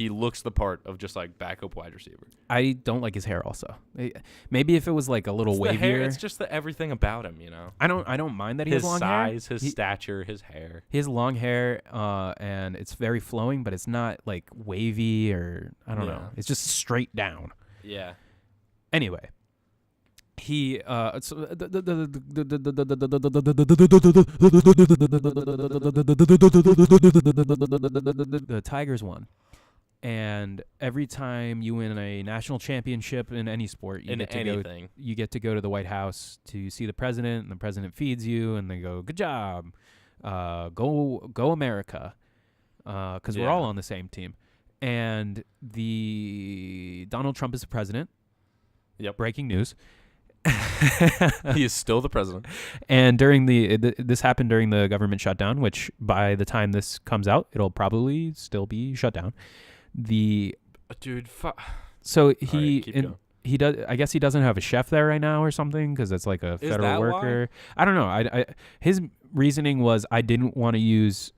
looks the part of just like backup wide receiver. I don't like his hair. Also, maybe if it was like a little It's the wavier. hair, it's just the everything about him, you know. I don't mind that he His has long size, hair. his stature, his hair. He has long hair, and it's very flowing, but it's not like wavy or I don't know. It's just straight down. Yeah. Anyway, he the Tigers won. And every time you win a national championship in any sport, you get to go to the White House to see the president, and the president feeds you, and they go, "Good job, go America," because we're all on the same team. And the Donald Trump is the president. Yep. Breaking news. He is still the president. And during this happened during the government shutdown, which by the time this comes out, it'll probably still be shut down. So he does. I guess he doesn't have a chef there right now or something because it's like a federal worker. Why? I don't know. His reasoning was I didn't want to use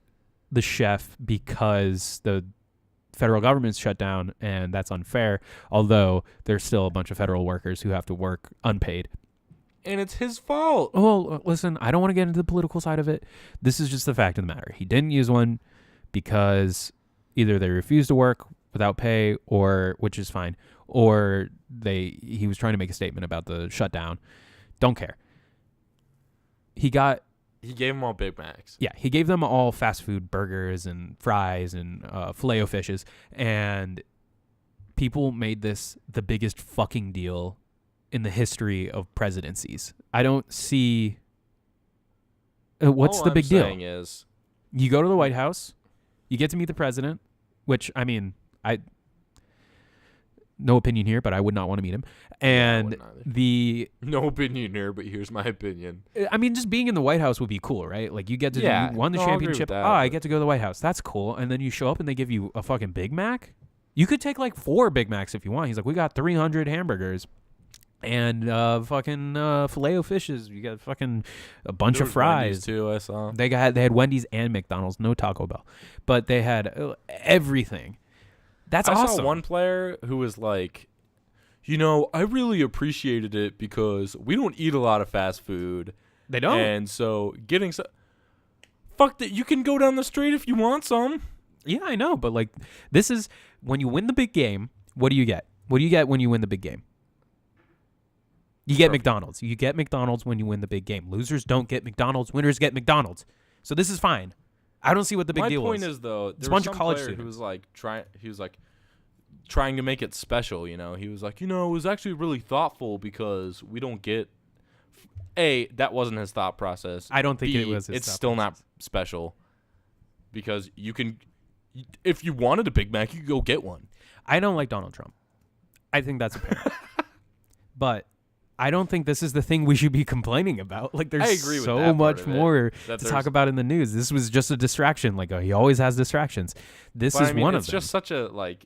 the chef because the federal government's shut down, and that's unfair, although there's still a bunch of federal workers who have to work unpaid. And it's his fault. Well, listen, I don't want to get into the political side of it. This is just the fact of the matter. He didn't use one because either they refused to work without pay, or, which is fine, or he was trying to make a statement about the shutdown. Don't care. He gave them all Big Macs. Yeah, he gave them all fast food burgers and fries and Filet-O-Fishes, and people made this the biggest fucking deal in the history of presidencies. I don't see what's the big deal. All I'm saying is, you go to the White House, you get to meet the president, which, I mean, no opinion here, but I would not want to meet him. And no opinion here, but here's my opinion. I mean, just being in the White House would be cool, right? Like, you get to you won the championship. I get to go to the White House. That's cool. And then you show up and they give you a fucking Big Mac. You could take like 4 Big Macs if you want. He's like, we got 300 hamburgers and fucking Filet-O-Fishes. You got fucking a bunch of fries. Wendy's too, I saw. They had Wendy's and McDonald's, no Taco Bell, but they had everything. That's awesome. I saw one player who was like, I really appreciated it because we don't eat a lot of fast food. They don't. And so getting fuck that, you can go down the street if you want some. Yeah, I know, but like, this is when you win the big game. What do you get? What do you get when you win the big game? You get McDonald's. You get McDonald's when you win the big game. Losers don't get McDonald's. Winners get McDonald's. So this is fine. I don't see what the big deal is. My point is, though, there was some college player who was like trying to make it special. He was like, it was actually really thoughtful because we don't get. That wasn't his thought process. I don't think it was. It's still not special because you can, if you wanted a Big Mac, you could go get one. I don't like Donald Trump. I think that's apparent. But I don't think this is the thing we should be complaining about. Like, there's so much more to talk about in the news. This was just a distraction. Like, he always has distractions. This is one of them. It's just such a, like...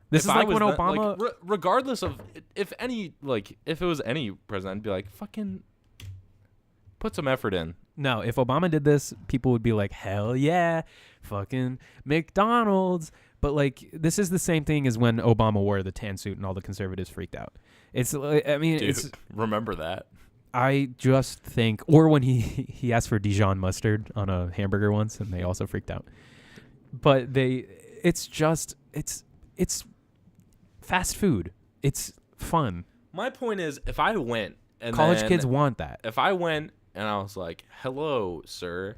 This is like when Obama... Like, regardless of... If it was any president, I'd be like, fucking... Put some effort in. No, if Obama did this, people would be like, hell yeah, fucking McDonald's. But, like, this is the same thing as when Obama wore the tan suit and all the conservatives freaked out. It's, I mean, dude, it's... Remember that. I just think... Or when he asked for Dijon mustard on a hamburger once, and they also freaked out. But it's just... It's fast food. It's fun. My point is, if I went... and college kids want that. If I went and I was like, hello, sir...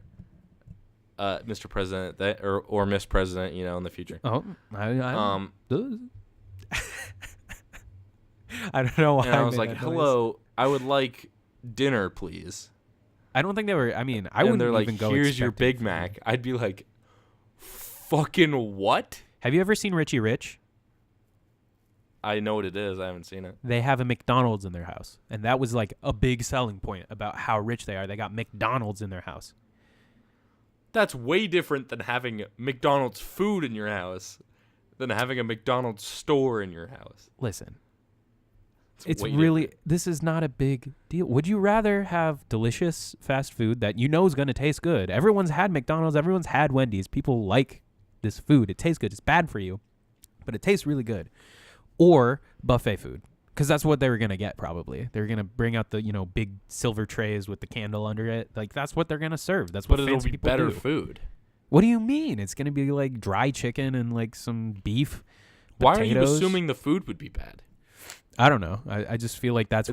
Mr. President, or Miss President, in the future. Oh, I don't know why. And I was like, "Hello, I would like dinner, please." I don't think they were. I mean, I wouldn't even go. Here's your Big Mac. I'd be like, "Fucking what?" Have you ever seen Richie Rich? I know what it is. I haven't seen it. They have a McDonald's in their house, and that was like a big selling point about how rich they are. They got McDonald's in their house. That's way different than having McDonald's food in your house than having a McDonald's store in your house. Listen, it's really different. This is not a big deal. Would you rather have delicious fast food that you know is going to taste good? Everyone's had McDonald's. Everyone's had Wendy's. People like this food. It tastes good. It's bad for you, but it tastes really good. Or buffet food. Because that's what they were going to get, probably. They're going to bring out the, big silver trays with the candle under it. Like, that's what they're going to serve. That's what fancy people do. But it'll be better food. What do you mean? It's going to be, like, dry chicken and, like, some beef, Why potatoes. are you assuming the food would be bad? I don't know. I just feel like that's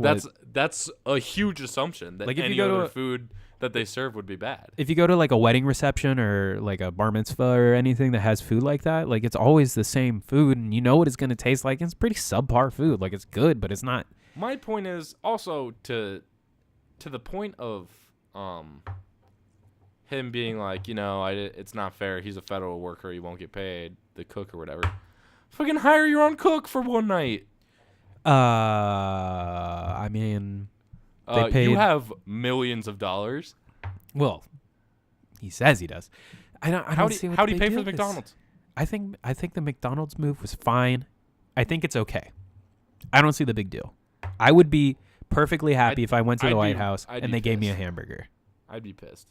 a huge assumption that, like, if any other food that they serve would be bad. If you go to, like, a wedding reception or, like, a bar mitzvah or anything that has food like that, like, it's always the same food, and you know what it's going to taste like. It's pretty subpar food. Like, it's good, but it's not. My point is also to the point of him being like, it's not fair. He's a federal worker. He won't get paid, the cook or whatever. Fucking hire your own cook for one night. I mean... you have millions of dollars. Well, he says he does. How do you pay for the McDonald's? I think the McDonald's move was fine. I think it's okay. I don't see the big deal. I would be perfectly happy if I went to the White House and they gave me a hamburger. I'd be pissed.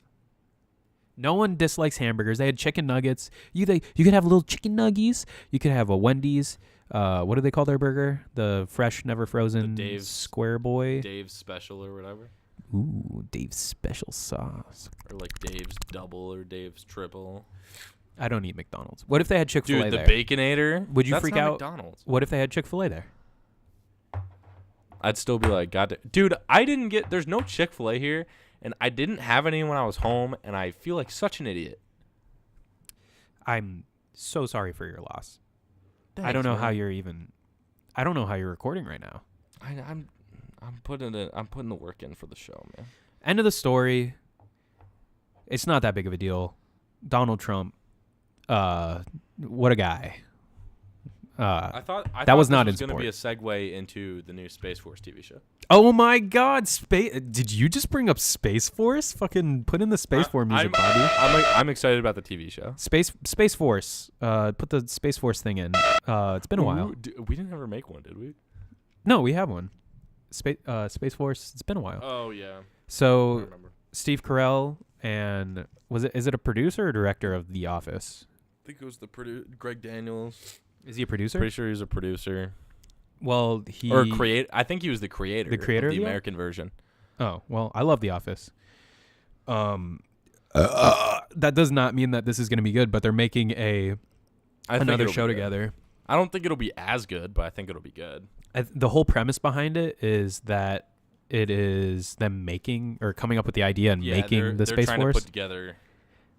No one dislikes hamburgers. They had chicken nuggets. You could have little chicken nuggies. You could have a Wendy's. What do they call their burger? The fresh, never frozen The Dave's Square Boy. Dave's Special or whatever. Ooh, Dave's special sauce. Or like Dave's Double or Dave's Triple. I don't eat McDonald's. What if they had Chick-fil-A Dude, the there? Baconator. Would you That's freak not out? McDonald's. What if they had Chick-fil-A there? I'd still be like, God, dude, there's no Chick-fil-A here, and I didn't have any when I was home, and I feel like such an idiot. I'm so sorry for your loss. I Thanks, don't know man. how you're I don't know how you're recording right now. I'm putting the work in for the show, man. End of the story. It's not that big of a deal. Donald Trump, what a guy. I thought that was this not was in going to be a support. segue into the new Space Force TV show. Oh my God! Did you just bring up Space Force? Fucking put in the Space Force music, Bobby. I'm excited about the TV show. Space Force. Put the Space Force thing in. It's been a while. We didn't ever make one, did we? No, we have one. Space Force. It's been a while. Oh yeah. I So remember. Steve Carell and is it a producer or director of The Office? I think it was the Greg Daniels. Is he a producer? Pretty sure he was a producer Well, he or create. I think he was the creator. The creator of of the the American version. Oh, well, I love The Office. That does not mean that this is going to be good, but they're making another show together. I don't think it'll be as good, but I think it'll be good. The whole premise behind it is that it is them making or coming up with the idea and making the Space trying Force. to put together.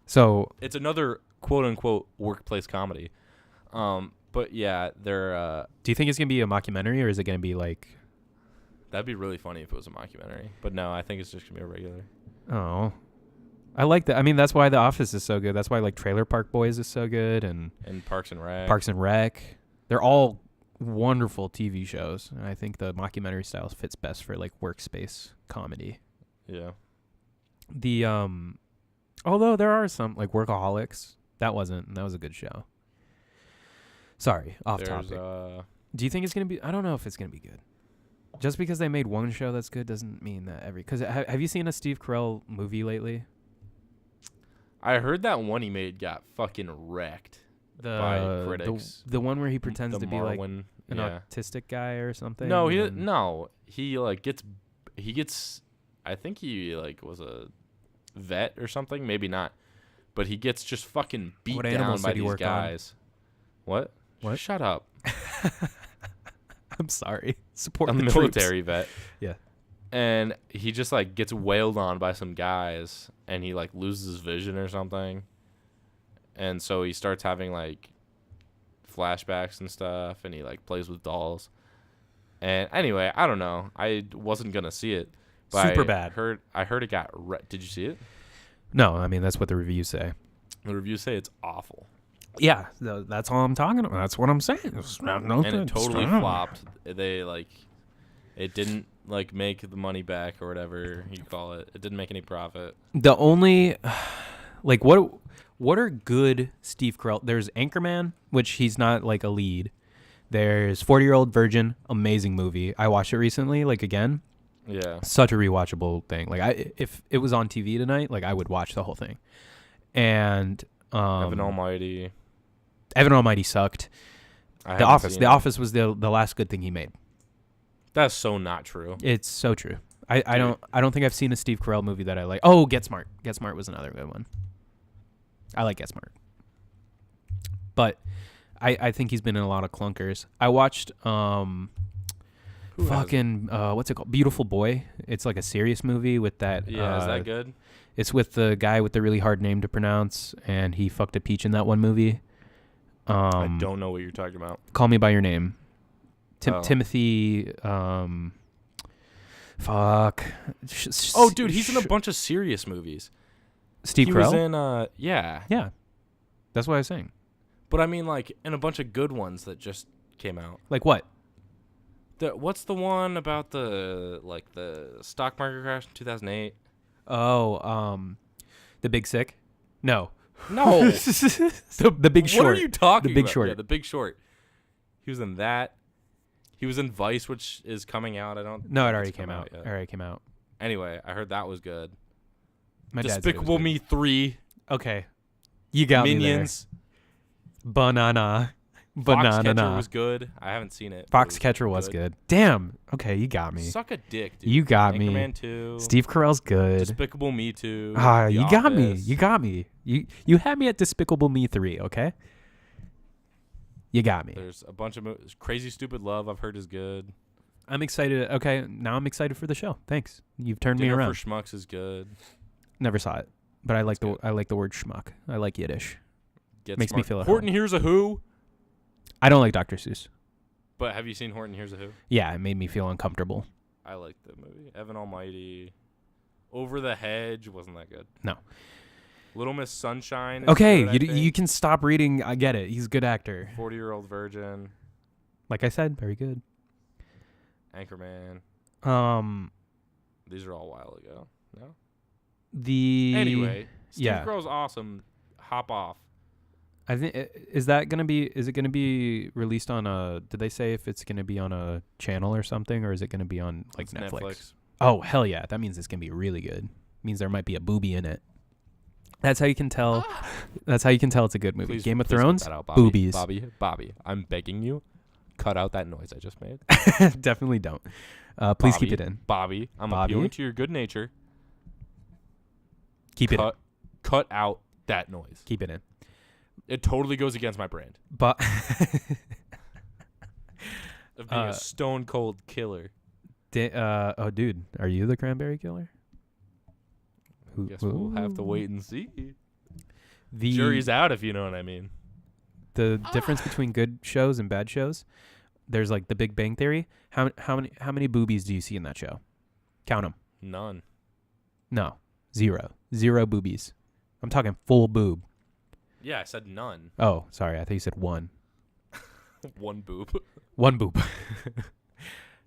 So It's another quote unquote workplace comedy. But yeah, they're do you think it's going to be a mockumentary or is it going to be like... that'd be really funny if it was a mockumentary. But no, I think it's just gonna be a regular. Oh, I like that. I mean, that's why The Office is so good. That's why like Trailer Park Boys is so good and Parks and Rec. Parks and Rec. They're all wonderful TV shows. And I think the mockumentary style fits best for like workspace comedy. Yeah. The although there are some like Workaholics. That was a good show. Sorry, off topic. Do you think it's going to be... I don't know if it's going to be good. Just because they made one show that's good doesn't mean that every... Because have you seen a Steve Carell movie lately? I heard that one he made got fucking wrecked by critics. The one where he pretends The to be like Marwin, an yeah. autistic guy or something? No, and- he like gets I think he like was a vet or something, maybe not. But he gets just fucking beat What down animals by did he these work on? guys. What? Shut up. I'm sorry. Support A the military troops. vet. Yeah. And he just like gets wailed on by some guys and he like loses his vision or something. And so he starts having like flashbacks and stuff and he like plays with dolls. And anyway, I don't know. I wasn't going to see it. But Super bad. I heard it got did you see it? No, I mean, that's what the reviews say. The reviews say it's awful. Yeah, that's all I'm talking about. That's what I'm saying. And it totally flopped. They like it didn't like make the money back or whatever you call it. It didn't make any profit. The only, like, what are good Steve Carell? There's Anchorman, which he's not like a lead. There's 40-Year-Old Virgin, amazing movie. I watched it recently, like again. Yeah. Such a rewatchable thing. Like if it was on TV tonight, like I would watch the whole thing. And Evan Almighty. Evan Almighty sucked. The Office. The Office was the last good thing he made. That's so not true. It's so true. I don't think I've seen a Steve Carell movie that I like. Oh, Get Smart. Get Smart was another good one. I like Get Smart. But I think he's been in a lot of clunkers. I watched what's it called? Beautiful Boy. It's like a serious movie with that. Yeah, is that good? It's with the guy with the really hard name to pronounce, and he fucked a peach in that one movie. I don't know what you're talking about. Call Me by Your Name. Oh. Timothy. Fuck. Oh, dude, he's in a bunch of serious movies. Steve he Carell? was in yeah. Yeah. That's what I was saying. But I mean like in a bunch of good ones that just came out. Like what? What's the one about the stock market crash in 2008? Oh, The Big Sick? No. No. the Big Short. What are you talking The Big about? Short. Yeah, The Big Short. He was in that. He was in Vice, which is coming out. No, it think already it's came come out. yet. It already came out. Anywed, I heard that was good. My dad said it was Despicable good. Me 3. Okay. You got Minions. me there. Banana. Foxcatcher was good. I haven't seen it. Foxcatcher was good. Damn. Okay, you got me. Suck a dick, dude. You got me. Anchorman 2. Steve Carell's good. Despicable Me 2. Ah, The you got me. Office. You got me. You had me at Despicable Me 3, okay? You got me. There's a bunch of Crazy Stupid Love I've heard is good. I'm excited. Okay, now I'm excited for the show. Thanks. You've turned Dinner me around. for Schmucks is good. Never saw it, but I like It's I like the word schmuck. I like Yiddish. Get Makes me smart. feel at Horton home. Hears a Who. I don't like Dr. Seuss. But have you seen Horton Hears a Who? Yeah, it made me feel uncomfortable. I like the movie. Evan Almighty. Over the Hedge wasn't that good. No. Little Miss Sunshine. Is Okay, good, I you think. can stop reading. I get it. He's a good actor. 40-Year-Old Virgin. Like I said, very good. Anchorman. These are all a while ago. No. Anyway, Steve yeah. Carell's awesome. Hop off. I think is it gonna be released on a? Did they say if it's gonna be on a channel or something, or is it gonna be on like It's Netflix? Oh hell yeah! That means it's gonna be really good. Means there might be a booby in it. That's how you can tell. That's how you can tell it's a good movie. Game of please cut Thrones, that out, Bobby. boobies. Bobby, I'm begging you, cut out that noise I just made. Definitely don't. Please keep it in. Bobby, I'm Bobby? appealing to your good nature. Keep it in. Cut out that noise. Keep it in. It totally goes against my brand But of being a stone cold killer. oh, dude, are you the Cranberry Killer? Guess we'll have to wait and see. The Jury's out, if you know what I mean. The difference between good shows and bad shows. There's like The Big Bang Theory. How many boobies do you see in that show? Count them. None. No, zero boobies. I'm talking full boob. Yeah, I said none. Oh, sorry, I thought you said one. One boob. One boob.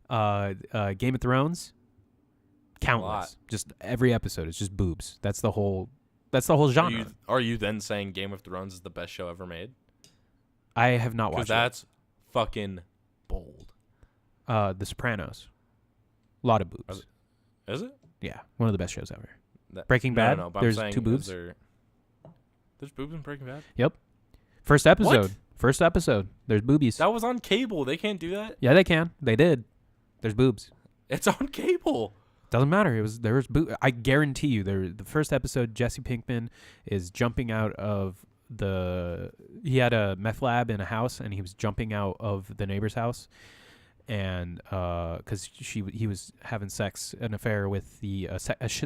Game of Thrones. Countless. Just every episode is just boobs. That's the whole genre. Are you then saying Game of Thrones is the best show ever made? I have not Because watched that's fucking bold. it. The Sopranos. A lot of boobs. Is it? Yeah, one of the best shows ever. That- Breaking Bad. No, but There's I'm saying, two boobs. There's boobs in Breaking Bad? Yep. First episode. What? First episode. There's boobies. That was on cable. They can't do that. Yeah, they can. They did. There's boobs. It's on cable. Doesn't matter. There was I guarantee you. The first episode, Jesse Pinkman is jumping out of he had a meth lab in a house, and he was jumping out of the neighbor's house, and because he was having an affair with the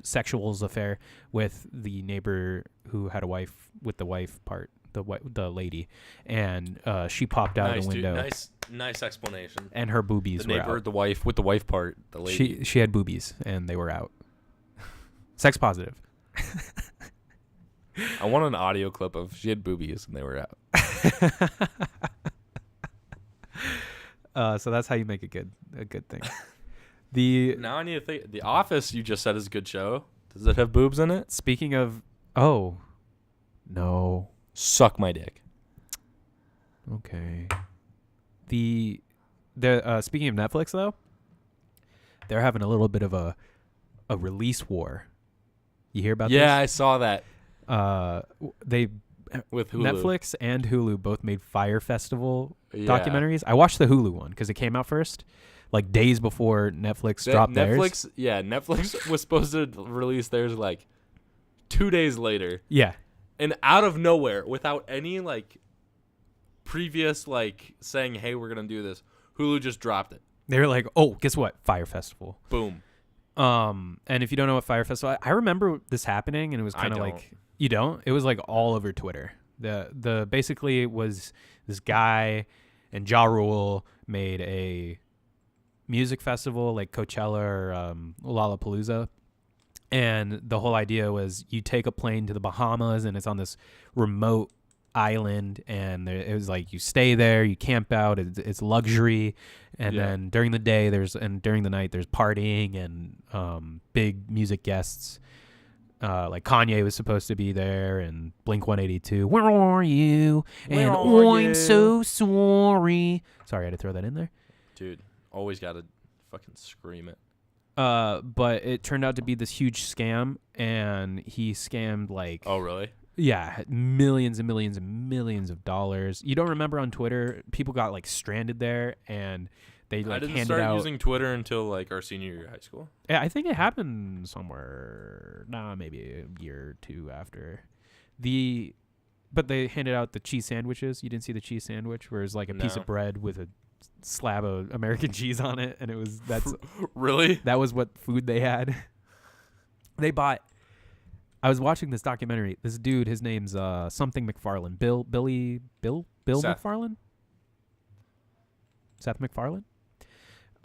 sexual affair with the neighbor who had a wife with the wife part. The lady, and she popped out of the window. Dude. Nice explanation. And her boobies The were neighbor, out. the wife, with the wife part, the lady. She had boobies, and they were out. Sex positive. I want an audio clip of she had boobies and they were out. So that's how you make a good thing. Now I need to think. The Office, you just said, is a good show. Does it have boobs in it? Speaking of, no. Suck my dick. Okay. The speaking of Netflix though, they're having a little bit of a release war. You hear about Yeah, I this? saw that. They With Hulu. Netflix and Hulu both made Fire Festival Yeah. documentaries. I watched the Hulu one because it came out first, like days before Netflix dropped theirs. Netflix was supposed to release theirs like 2 days later. Yeah. And out of nowhere, without any like previous like saying, "Hey, we're gonna do this," Hulu just dropped it. They were like, "Oh, guess what? Fire Festival." Boom. And if you don't know what Fire Festival, I remember this happening, and it was kind of like, you don't. It was like all over Twitter. The basically it was this guy and Ja Rule made a music festival like Coachella or Lollapalooza. And the whole idea was you take a plane to the Bahamas, and it's on this remote island, and it was like you stay there, you camp out, it's luxury, and then during the day during the night there's partying and big music guests. Like Kanye was supposed to be there, and Blink-182. Where are you? And I'm so sorry. Sorry, I had to throw that in there. Dude, always gotta fucking scream it. But it turned out to be this huge scam, and he scammed like... Oh, really? Yeah, millions and millions and millions of dollars. You don't remember on Twitter, people got like stranded there and they like I didn't handed start out. using Twitter until like our senior year of high school. Yeah, I think it happened somewhere. Maybe a year or two after. But they handed out the cheese sandwiches. You didn't see the cheese sandwich, where it's like a piece No. of bread with a slab of American cheese on it, and that's Really? that was what food they had. They bought. I was watching this documentary. This dude, his name's something McFarlane. Bill Seth. McFarlane? Seth MacFarlane?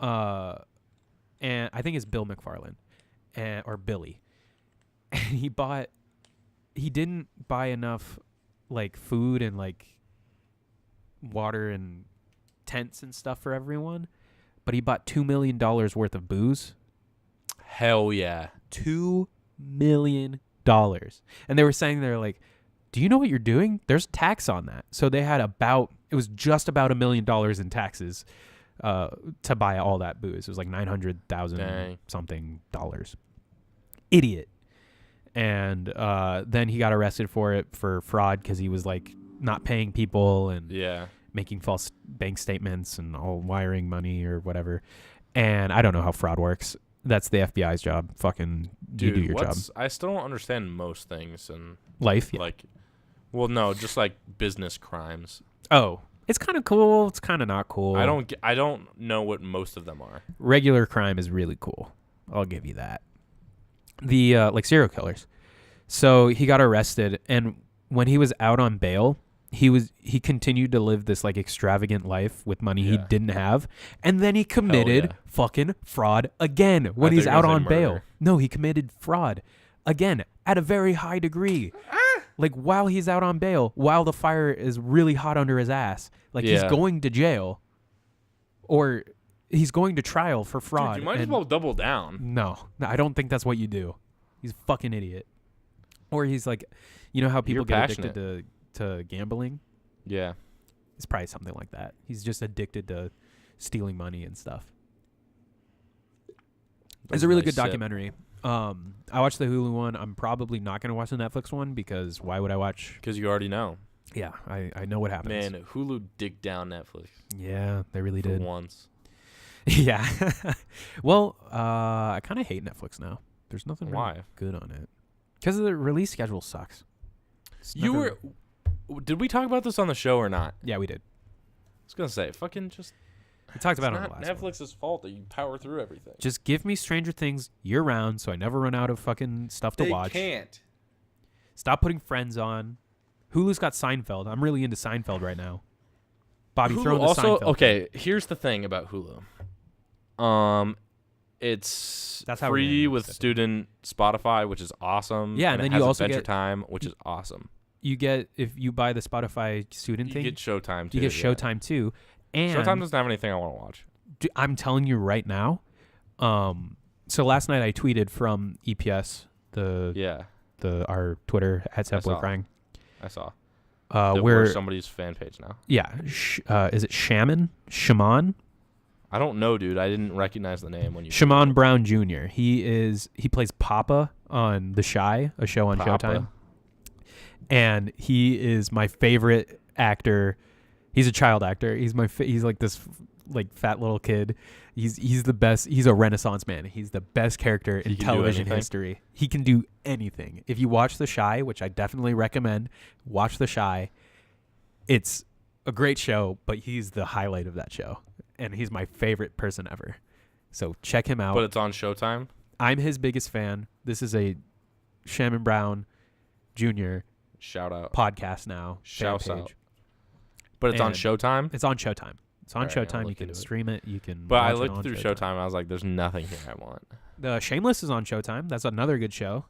And I think it's Bill McFarlane. Or Billy. And he didn't buy enough like food and like water and tents and stuff for everyone, but he bought $2 million worth of booze. Hell yeah. $2 million. And they were saying, they're like, do you know what you're doing? There's tax on that. So they had it was just about $1 million in taxes to buy all that booze. It was like 900,000 something dollars. Idiot. And then he got arrested for fraud because he was like not paying people and making false bank statements and all wiring money or whatever. And I don't know how fraud works. That's the FBI's job. Fucking Dude, you do your job. I still don't understand most things in Life. Yeah. like, well, no, just like business crimes. Oh, it's kind of cool. It's kind of not cool. I don't know what most of them are. Regular crime is really cool. I'll give you that. The like serial killers. So he got arrested, and when he was out on bail, he continued to live this like extravagant life with money he didn't have, and then he committed fucking fraud again when he's out on bail. No, he committed fraud again at a very high degree. Like while he's out on bail, while the fire is really hot under his ass, like he's going to jail, or he's going to trial for fraud. Dude, you might as well double down. No, I don't think that's what you do. He's a fucking idiot. Or he's like, you know how people get addicted to gambling? Yeah. It's probably something like that. He's just addicted to stealing money and stuff. It's a really good documentary. I watched the Hulu one. I'm probably not going to watch the Netflix one because why would I watch? Because you already know. Yeah, I know what happens. Man, Hulu digged down Netflix. Yeah, they really did. Once. Yeah. Well, I kind of hate Netflix now. There's nothing really good on it. Because the release schedule sucks. Did we talk about this on the show or not? Yeah, we did. I was going to say, fucking just... We talked about it on the last last Netflix's fault that you power through everything. Just give me Stranger Things year-round so I never run out of fucking stuff to watch. They can't. Stop putting Friends on. Hulu's got Seinfeld. I'm really into Seinfeld right now. Bobby, throw in the also, Seinfeld. Okay, here's the thing about Hulu. It's free with student Spotify, which is awesome. Yeah, and then it has you also Adventure get Time, which is awesome. You get, if you buy the Spotify student thing, You get Showtime too. You get Showtime too. And Showtime doesn't have anything I want to watch. I'm telling you right now. So last night I tweeted from EPS, our Twitter at Seppo Crying. I saw. We're somebody's fan page now. Yeah. Is it Shaman? I don't know, dude. I didn't recognize the name when you. Shaman Brown Jr. He plays Papa on The Chi, a show on Showtime. And he is my favorite actor. He's a child actor. He's like this like fat little kid. He's the best. He's a Renaissance man. He's the best character in television history. He can do anything. If you watch The Chi, which I definitely recommend, watch The Chi. It's a great show, but he's the highlight of that show. And he's my favorite person ever. So check him out. But it's on Showtime? I'm his biggest fan. This is a Shaman Brown Jr. Shout out podcast now. Shout out. But it's on Showtime? It's on Showtime. It's on Showtime. You can stream it. You can. But I looked through Showtime. And I was like, "There's nothing here I want." The Shameless is on Showtime. That's another good show.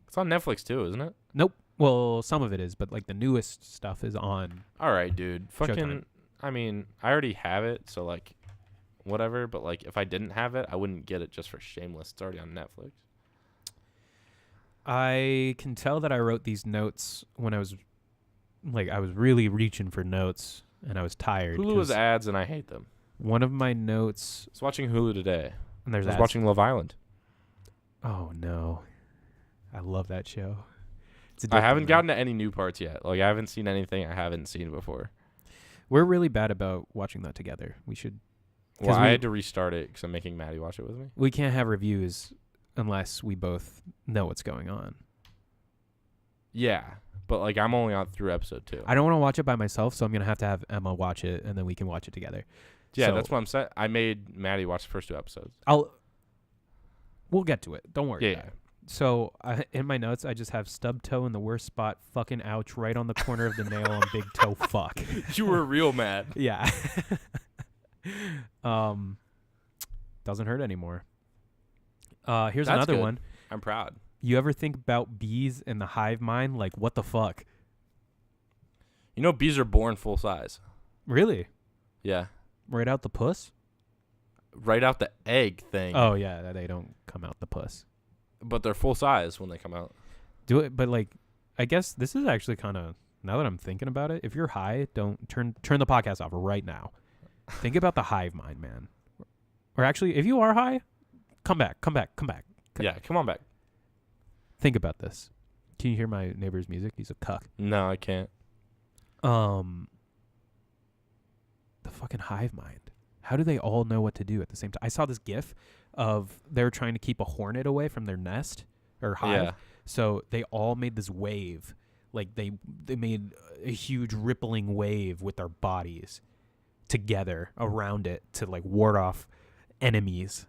It's on Netflix too, isn't it? Nope. Well, some of it is, but like the newest stuff is on. All right, dude. Fucking. Showtime. I mean, I already have it, so like, whatever. But like, if I didn't have it, I wouldn't get it just for Shameless. It's already on Netflix. I can tell that I wrote these notes when I was really reaching for notes and I was tired. Hulu has ads and I hate them. One of my notes. I was watching Hulu today. And there's I was watching Love Island. Oh no. I love that show. I haven't gotten to any new parts yet. Like, I haven't seen anything I haven't seen before. We're really bad about watching that together. We should. Well, I had to restart it because I'm making Maddie watch it with me. We can't have reviews unless we both know what's going on. Yeah, but like I'm only on through episode 2. I don't want to watch it by myself, so I'm gonna have to have Emma watch it, and then we can watch it together. Yeah, so, that's what I'm saying. I made Maddie watch the first 2 episodes. We'll get to it. Don't worry. Yeah. About it. So in my notes, I just have stub toe in the worst spot, fucking ouch, right on the corner of the nail on big toe. Fuck. You were real mad. Yeah. Doesn't hurt anymore. Here's That's another good. one. I'm proud. You ever think about bees and the hive mind? Like, what the fuck? You know, bees are born full size. Really? Yeah. Right out the puss? Right out the egg thing. Oh yeah, they don't come out the puss. But they're full size when they come out. Do it, but like, I guess this is actually kind of, now that I'm thinking about it, if you're high, don't turn the podcast off right now. Think about the hive mind, man. Or actually, if you are high, come back. Yeah, come on back. Think about this. Can you hear my neighbor's music? He's a cuck. No, I can't. The fucking hive mind. How do they all know what to do at the same time? I saw this GIF of they were trying to keep a hornet away from their nest or hive. Yeah. So they all made this wave. Like they made a huge rippling wave with their bodies together around it to like ward off enemies.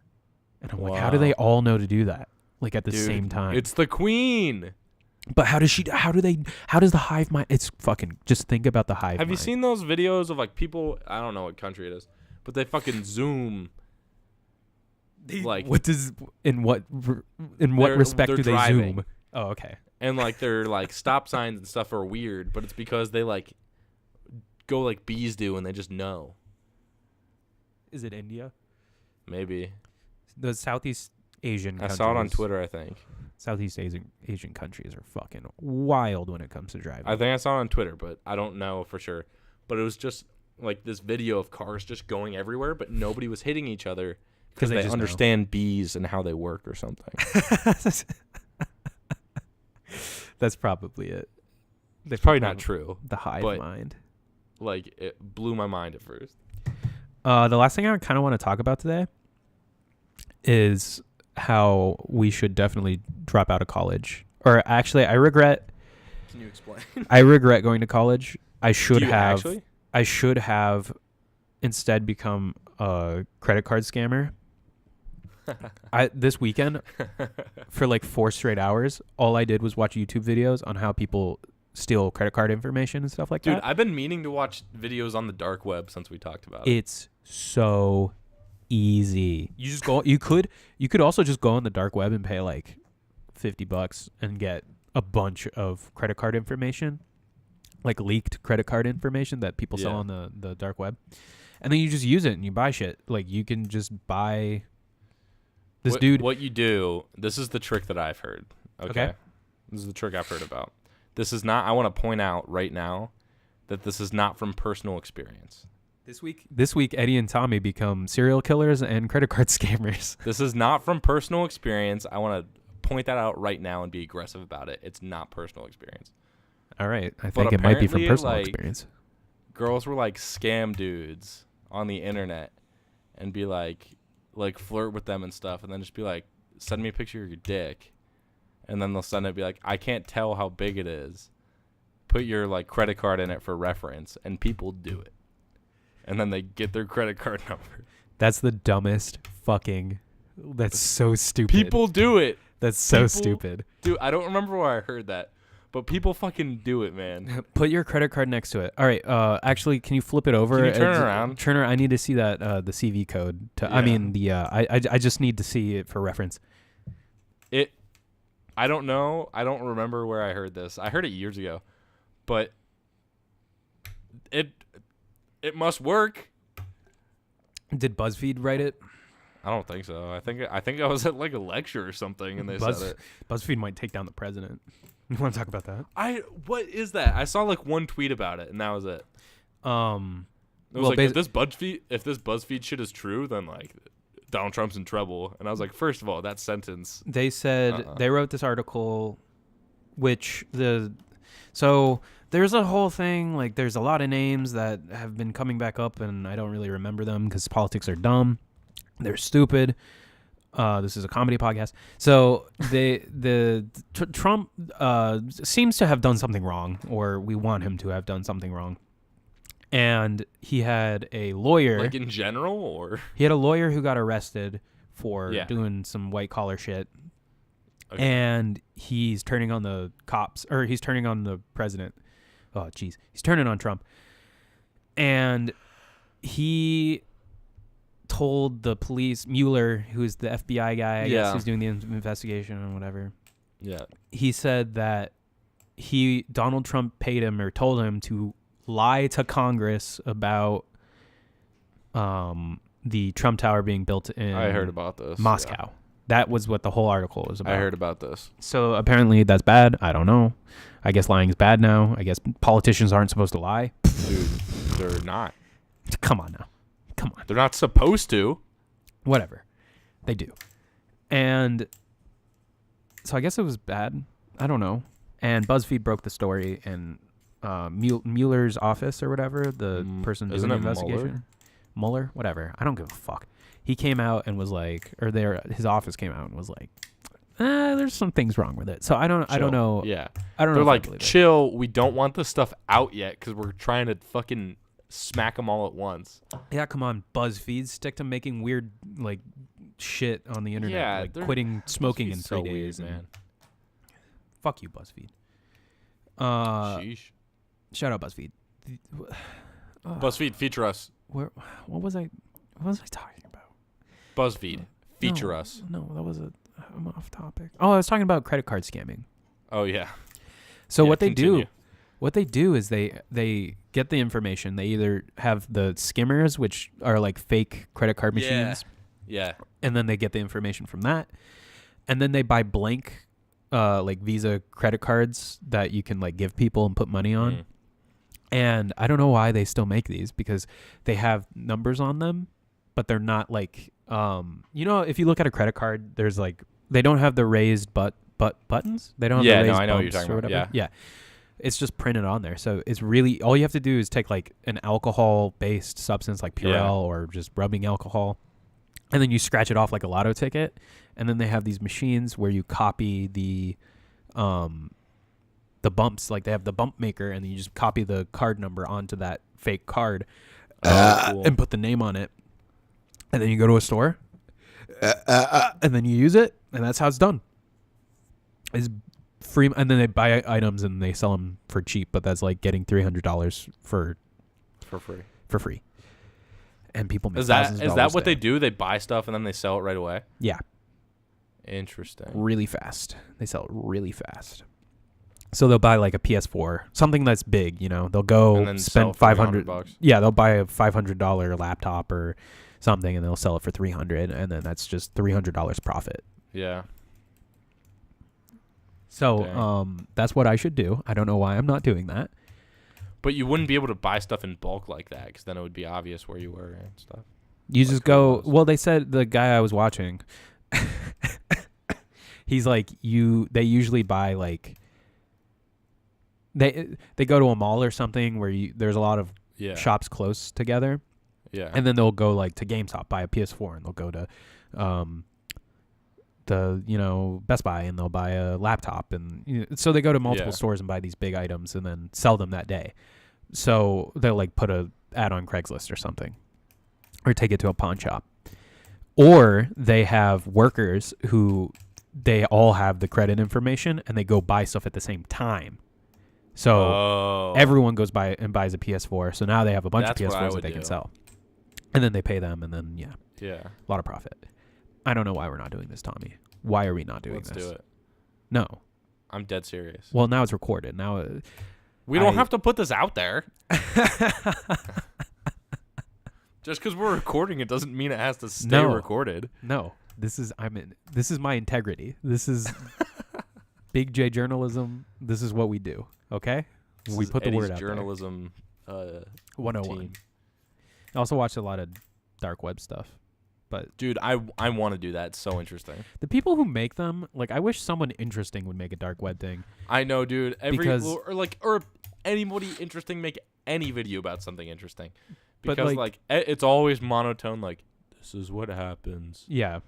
And I'm like, how do they all know to do that? Like at the same time. It's the queen. But how does the hive mind? It's fucking, just think about the hive mind. Have you seen those videos of like people, I don't know what country it is, but they fucking zoom. Like, in what respect they're do they driving. zoom? Oh, okay. And like their like stop signs and stuff are weird, but it's because they like go like bees do and they just know. Is it India? Maybe. The Southeast Asian countries. I saw it on Twitter, I think. Southeast Asian countries are fucking wild when it comes to driving. I think I saw it on Twitter, but I don't know for sure. But it was just like this video of cars just going everywhere, but nobody was hitting each other because they understand bees and how they work or something. That's probably it. It's probably not true. The hive mind. Like, it blew my mind at first. The last thing I kind of want to talk about today is how we should definitely drop out of college. Or actually, I regret. Can you explain? I regret going to college. I should have instead become a credit card scammer. This weekend, for like 4 straight hours, all I did was watch YouTube videos on how people steal credit card information and stuff like that. Dude, I've been meaning to watch videos on the dark web since we talked about it. It's so easy. You just go. You could also just go on the dark web and pay like $50 and get a bunch of credit card information, like leaked credit card information that people sell on the dark web, and then you just use it and you buy shit. Like you can just buy. What you do, this is the trick that I've heard. Okay. This is the trick I've heard about. This is not, I want to point out right now that this is not from personal experience. This week, Eddie and Tommy become serial killers and credit card scammers. This is not from personal experience. I want to point that out right now and be aggressive about it. It's not personal experience. All right. I think it might be from personal experience. Girls were like scam dudes on the internet and be like flirt with them and stuff, and then just be like, send me a picture of your dick, and then they'll send it, be like, I can't tell how big it is, put your like credit card in it for reference, and people do it, and then they get their credit card number. That's the dumbest fucking, that's so stupid. People do it. That's so stupid. Dude, I don't remember where I heard that, but people fucking do it, man. Put your credit card next to it. All right. Actually, can you flip it over? Can you turn it around? Turner, I need to see that the CV code. I mean I just need to see it for reference. I don't know. I don't remember where I heard this. I heard it years ago, but it must work. Did BuzzFeed write it? I don't think so. I think I was at like a lecture or something, and they said it. BuzzFeed might take down the president. You want to talk about that? What is that? I saw like one tweet about it, and that was it. It was like, if this BuzzFeed shit is true, then like Donald Trump's in trouble. And I was like, first of all, that sentence. They said they wrote this article So there's a whole thing, like there's a lot of names that have been coming back up, and I don't really remember them because politics are dumb. They're stupid. This is a comedy podcast. So Trump seems to have done something wrong, or we want him to have done something wrong. And he had a lawyer. Like in general, or? He had a lawyer who got arrested for Yeah. doing some white collar shit. Okay. And he's turning on the cops, or he's turning on the president. Oh, jeez. He's turning on Trump. And he told the police, Mueller, who's the FBI guy, I guess, who's doing the investigation and whatever. Yeah. He said that Donald Trump paid him or told him to lie to Congress about the Trump Tower being built in I heard about this. Moscow. Yeah. That was what the whole article was about. I heard about this. So apparently that's bad. I don't know. I guess lying is bad now. I guess politicians aren't supposed to lie. Dude, they're not. Come on now. Come on. They're not supposed to. Whatever. They do. And so I guess it was bad. I don't know. And BuzzFeed broke the story, and Mueller's office or whatever, the person doing the investigation. Mueller? Whatever. I don't give a fuck. He came out and was like, his office came out and was like, there's some things wrong with it. So I don't know. Yeah. I don't know. They're if I like, believe it. chill. We don't want this stuff out yet because we're trying to fucking smack them all at once. Yeah, come on, BuzzFeed, stick to making weird like shit on the internet, Yeah, like quitting smoking in 3 so days. weird, man. Fuck you, BuzzFeed. Sheesh. Shout out BuzzFeed. BuzzFeed, feature us. What was I talking about? BuzzFeed, feature No, us. No, I'm off topic. Oh, I was talking about credit card scamming. Oh yeah. So Yeah, what they continue. do is they get the information. They either have the skimmers, which are like fake credit card machines, Yeah. and then they get the information from that, and then they buy blank like Visa credit cards that you can like give people and put money on. Mm. And I don't know why they still make these, because they have numbers on them, but they're not like if you look at a credit card, there's like they don't have the raised buttons. They don't have the raised I know what you're bumps talking or about. whatever. Yeah. It's just printed on there. So it's really all you have to do is take like an alcohol based substance like Purell or just rubbing alcohol, and then you scratch it off like a lotto ticket. And then they have these machines where you copy the bumps, like they have the bump maker, and then you just copy the card number onto that fake card Cool. and put the name on it. And then you go to a store and then you use it, and that's how it's done. It's free, and then they buy items and they sell them for cheap, but that's like getting $300 for free. And people make Is that $1,000s what there. they do? They buy stuff and then they sell it right away? Yeah, Interesting. really fast. They sell it really fast. So they'll buy like a PS4, something that's big, They'll And go then sell spend it for $500. Yeah, they'll buy a $500 laptop or something, and they'll sell it for $300, and then that's just $300 profit. Yeah. So Dang. that's what I should do. I don't know why I'm not doing that. But you wouldn't be able to buy stuff in bulk like that, because then it would be obvious where you were and stuff. You Like just who it go. was. Well, they said the guy I was watching. He's like They usually buy like. They go to a mall or something where there's a lot of Yeah. shops close together, Yeah. and then they'll go like to GameStop, buy a PS4, and they'll go to the Best Buy, and they'll buy a laptop, and so they go to multiple stores and buy these big items and then sell them that day. So they'll like put a ad on Craigslist or something, or take it to a pawn shop, or they have workers who they all have the credit information and they go buy stuff at the same time. So everyone goes by and buys a PS4. So now they have a bunch That's of what I PS4s that would they can do. sell, and then they pay them, and then Yeah. a lot of profit. I don't know why we're not doing this, Tommy. Why are we not doing Let's this? do it. No. I'm dead serious. Well, now it's recorded. Now We don't have to put this out there. Just because we're recording it doesn't mean it has to stay No. recorded. No. This is my integrity. This is Big J journalism. This is what we do. Okay? This We is put the Eddie's word out journalism 101. team. I also watched a lot of dark web stuff. But Dude, I want to do that. It's so interesting. the people who make them, like, I wish someone interesting would make a dark web thing. I know, dude. Because- or anybody interesting make any video about something interesting. But, Because like- it's always monotone. Like, this is what happens. Yeah.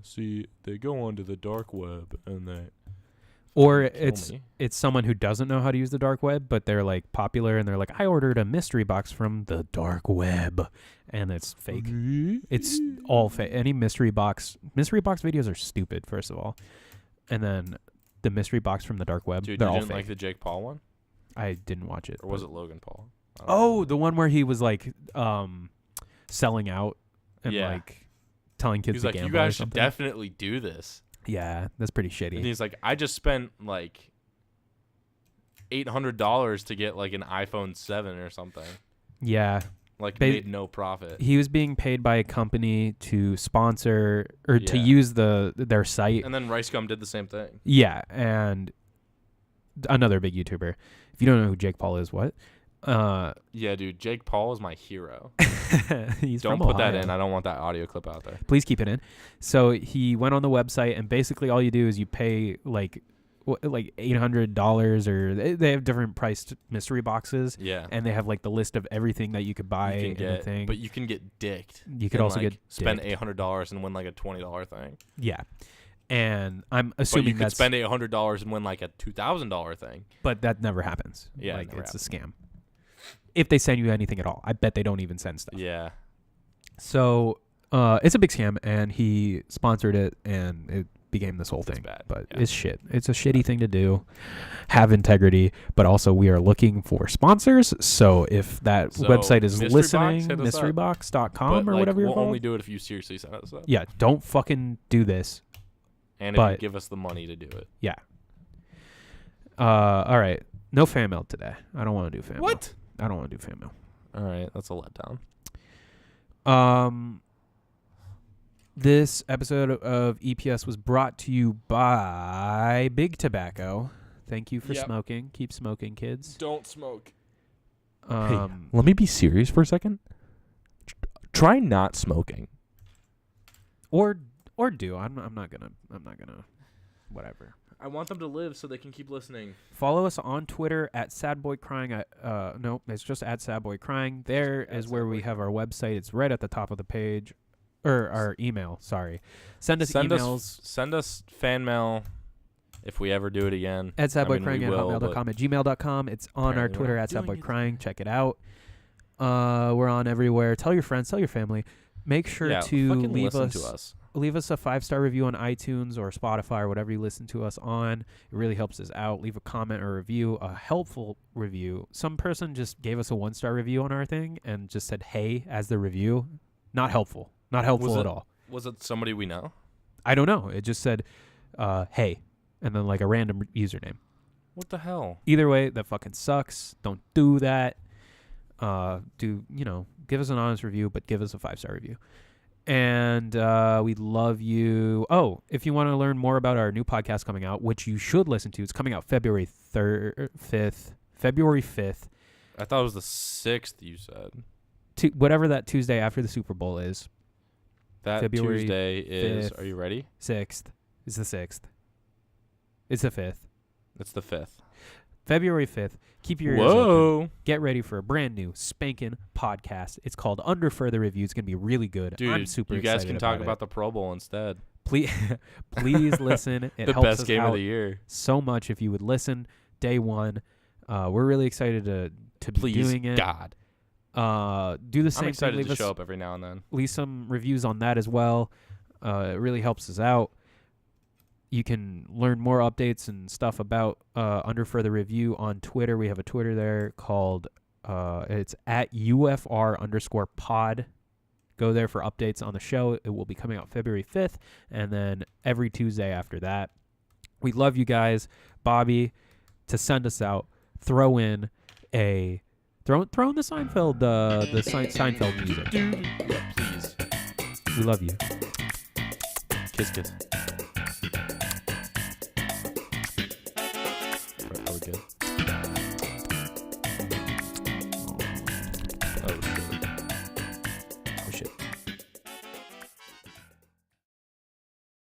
See, they go onto the dark web and they. Or Kill me. it's someone who doesn't know how to use the dark web, but they're like popular and they're like, I ordered a mystery box from the dark web, and it's fake. It's all fake. Any mystery box videos are stupid, first of all, and then the mystery box from the dark web, Dude, they're you all didn't fake. like the Jake Paul one, I didn't watch it. or was it Logan Paul? I don't Oh, know. the one where he was like selling out and Yeah. like telling kids He's to like, gamble you guys or should something. definitely do this. Yeah, that's pretty And shitty. he's like, I just spent like $800 to get like an iPhone 7 or something. Yeah, Like, Ba- made no profit. he was being paid by a company to sponsor or to Yeah. use their site. And then Rice Gum did the same thing. Yeah, and another big YouTuber. If you don't know who Jake Paul is, what? Yeah, dude, Jake Paul is my hero. He's Don't from put that Ohio. in. I don't want that audio clip out there. Please keep it in. So he went on the website, and basically all you do is you pay like $800, or they have different priced mystery boxes, Yeah. and they have like the list of everything that you could buy You and can the get, thing. but you can get dicked. You could and, also like, get spend dicked. $800 and win like a $20 thing. Yeah, and I'm But you assuming could that's spend $800 and win like a $2,000 thing. but that never happens. Yeah, it like never it's a scam. If they send you anything at all, I bet they don't even send stuff. Yeah. So it's a big scam, and he sponsored it, and it became this whole It's thing. bad, But yeah. it's shit. It's a shitty thing to do. Have integrity, but also we are looking for sponsors. So if that So, website is Mystery Box, listening, hit us up. mysterybox.com But, or like, whatever you're we'll called. only do it if you seriously send us up. Yeah, don't fucking do this. And if but- you give us the money to do it. Yeah. All right. No fan mail today. I don't want to do fan mail. What? I don't want to do fan mail. All right. That's a letdown. This episode of EPS was brought to you by Big Tobacco. Thank you for Yep. smoking. Keep smoking, kids. Don't smoke. Um, Let me be serious for a second. Try not smoking. or do. I'm not gonna. Whatever. I want them to live so they can keep listening. Follow us on Twitter at sadboycrying. No, it's just at sadboycrying. There At is where we Sadboy. have our website. It's right at the top of the page, or our email. Sorry, send us emails. Send us fan mail if we ever do it again. At sadboycrying we at will, hotmail.com, at gmail.com. It's on our apparently we're Twitter not at doing it sadboycrying. Check it out. We're on everywhere. Tell your friends, tell your family. Make sure yeah, to fucking leave listen us to us. leave us a 5-star review on iTunes or Spotify or whatever you listen to us on. It really helps us out. Leave a comment or review, a helpful review. Some person just gave us a 1-star review on our thing and just said "hey" as the review. Not helpful. Not helpful Was at it- all. Was it somebody we know? I don't know. It just said "hey" and then like a random username. What the hell? Either way, that fucking sucks. Don't do that. Give us an honest review, but give us a 5-star review. And we love you. Oh, if you want to learn more about our new podcast coming out, which you should listen to, it's coming out February 5th. I thought it was the 6th you said. Whatever that Tuesday after the Super Bowl is. That February Tuesday is, 5th. are you ready? 6th. It's the 6th. It's the 5th. It's the 5th. February 5th. Keep your ears open. Whoa. Get ready for a brand new spanking podcast. It's called Under Further Review. It's going to be really good. Dude, I'm super you guys excited can talk about about the Pro Bowl instead. Please listen. It The helps best us game out of the year. so much if you would listen day one. We're really excited to be Please, doing it. God. Do the I'm same excited thing. Leave to us show up every now and then. leave some reviews on that as well. It really helps us out. You can learn more updates and stuff about Under Further Review on Twitter. We have a Twitter there called it's at UFR_pod. Go there for updates on the show. It will be coming out February 5th, and then every Tuesday after that. We love you guys. Bobby, to send us out, throw in the Seinfeld Seinfeld music. Please. We love you. Kiss, kiss.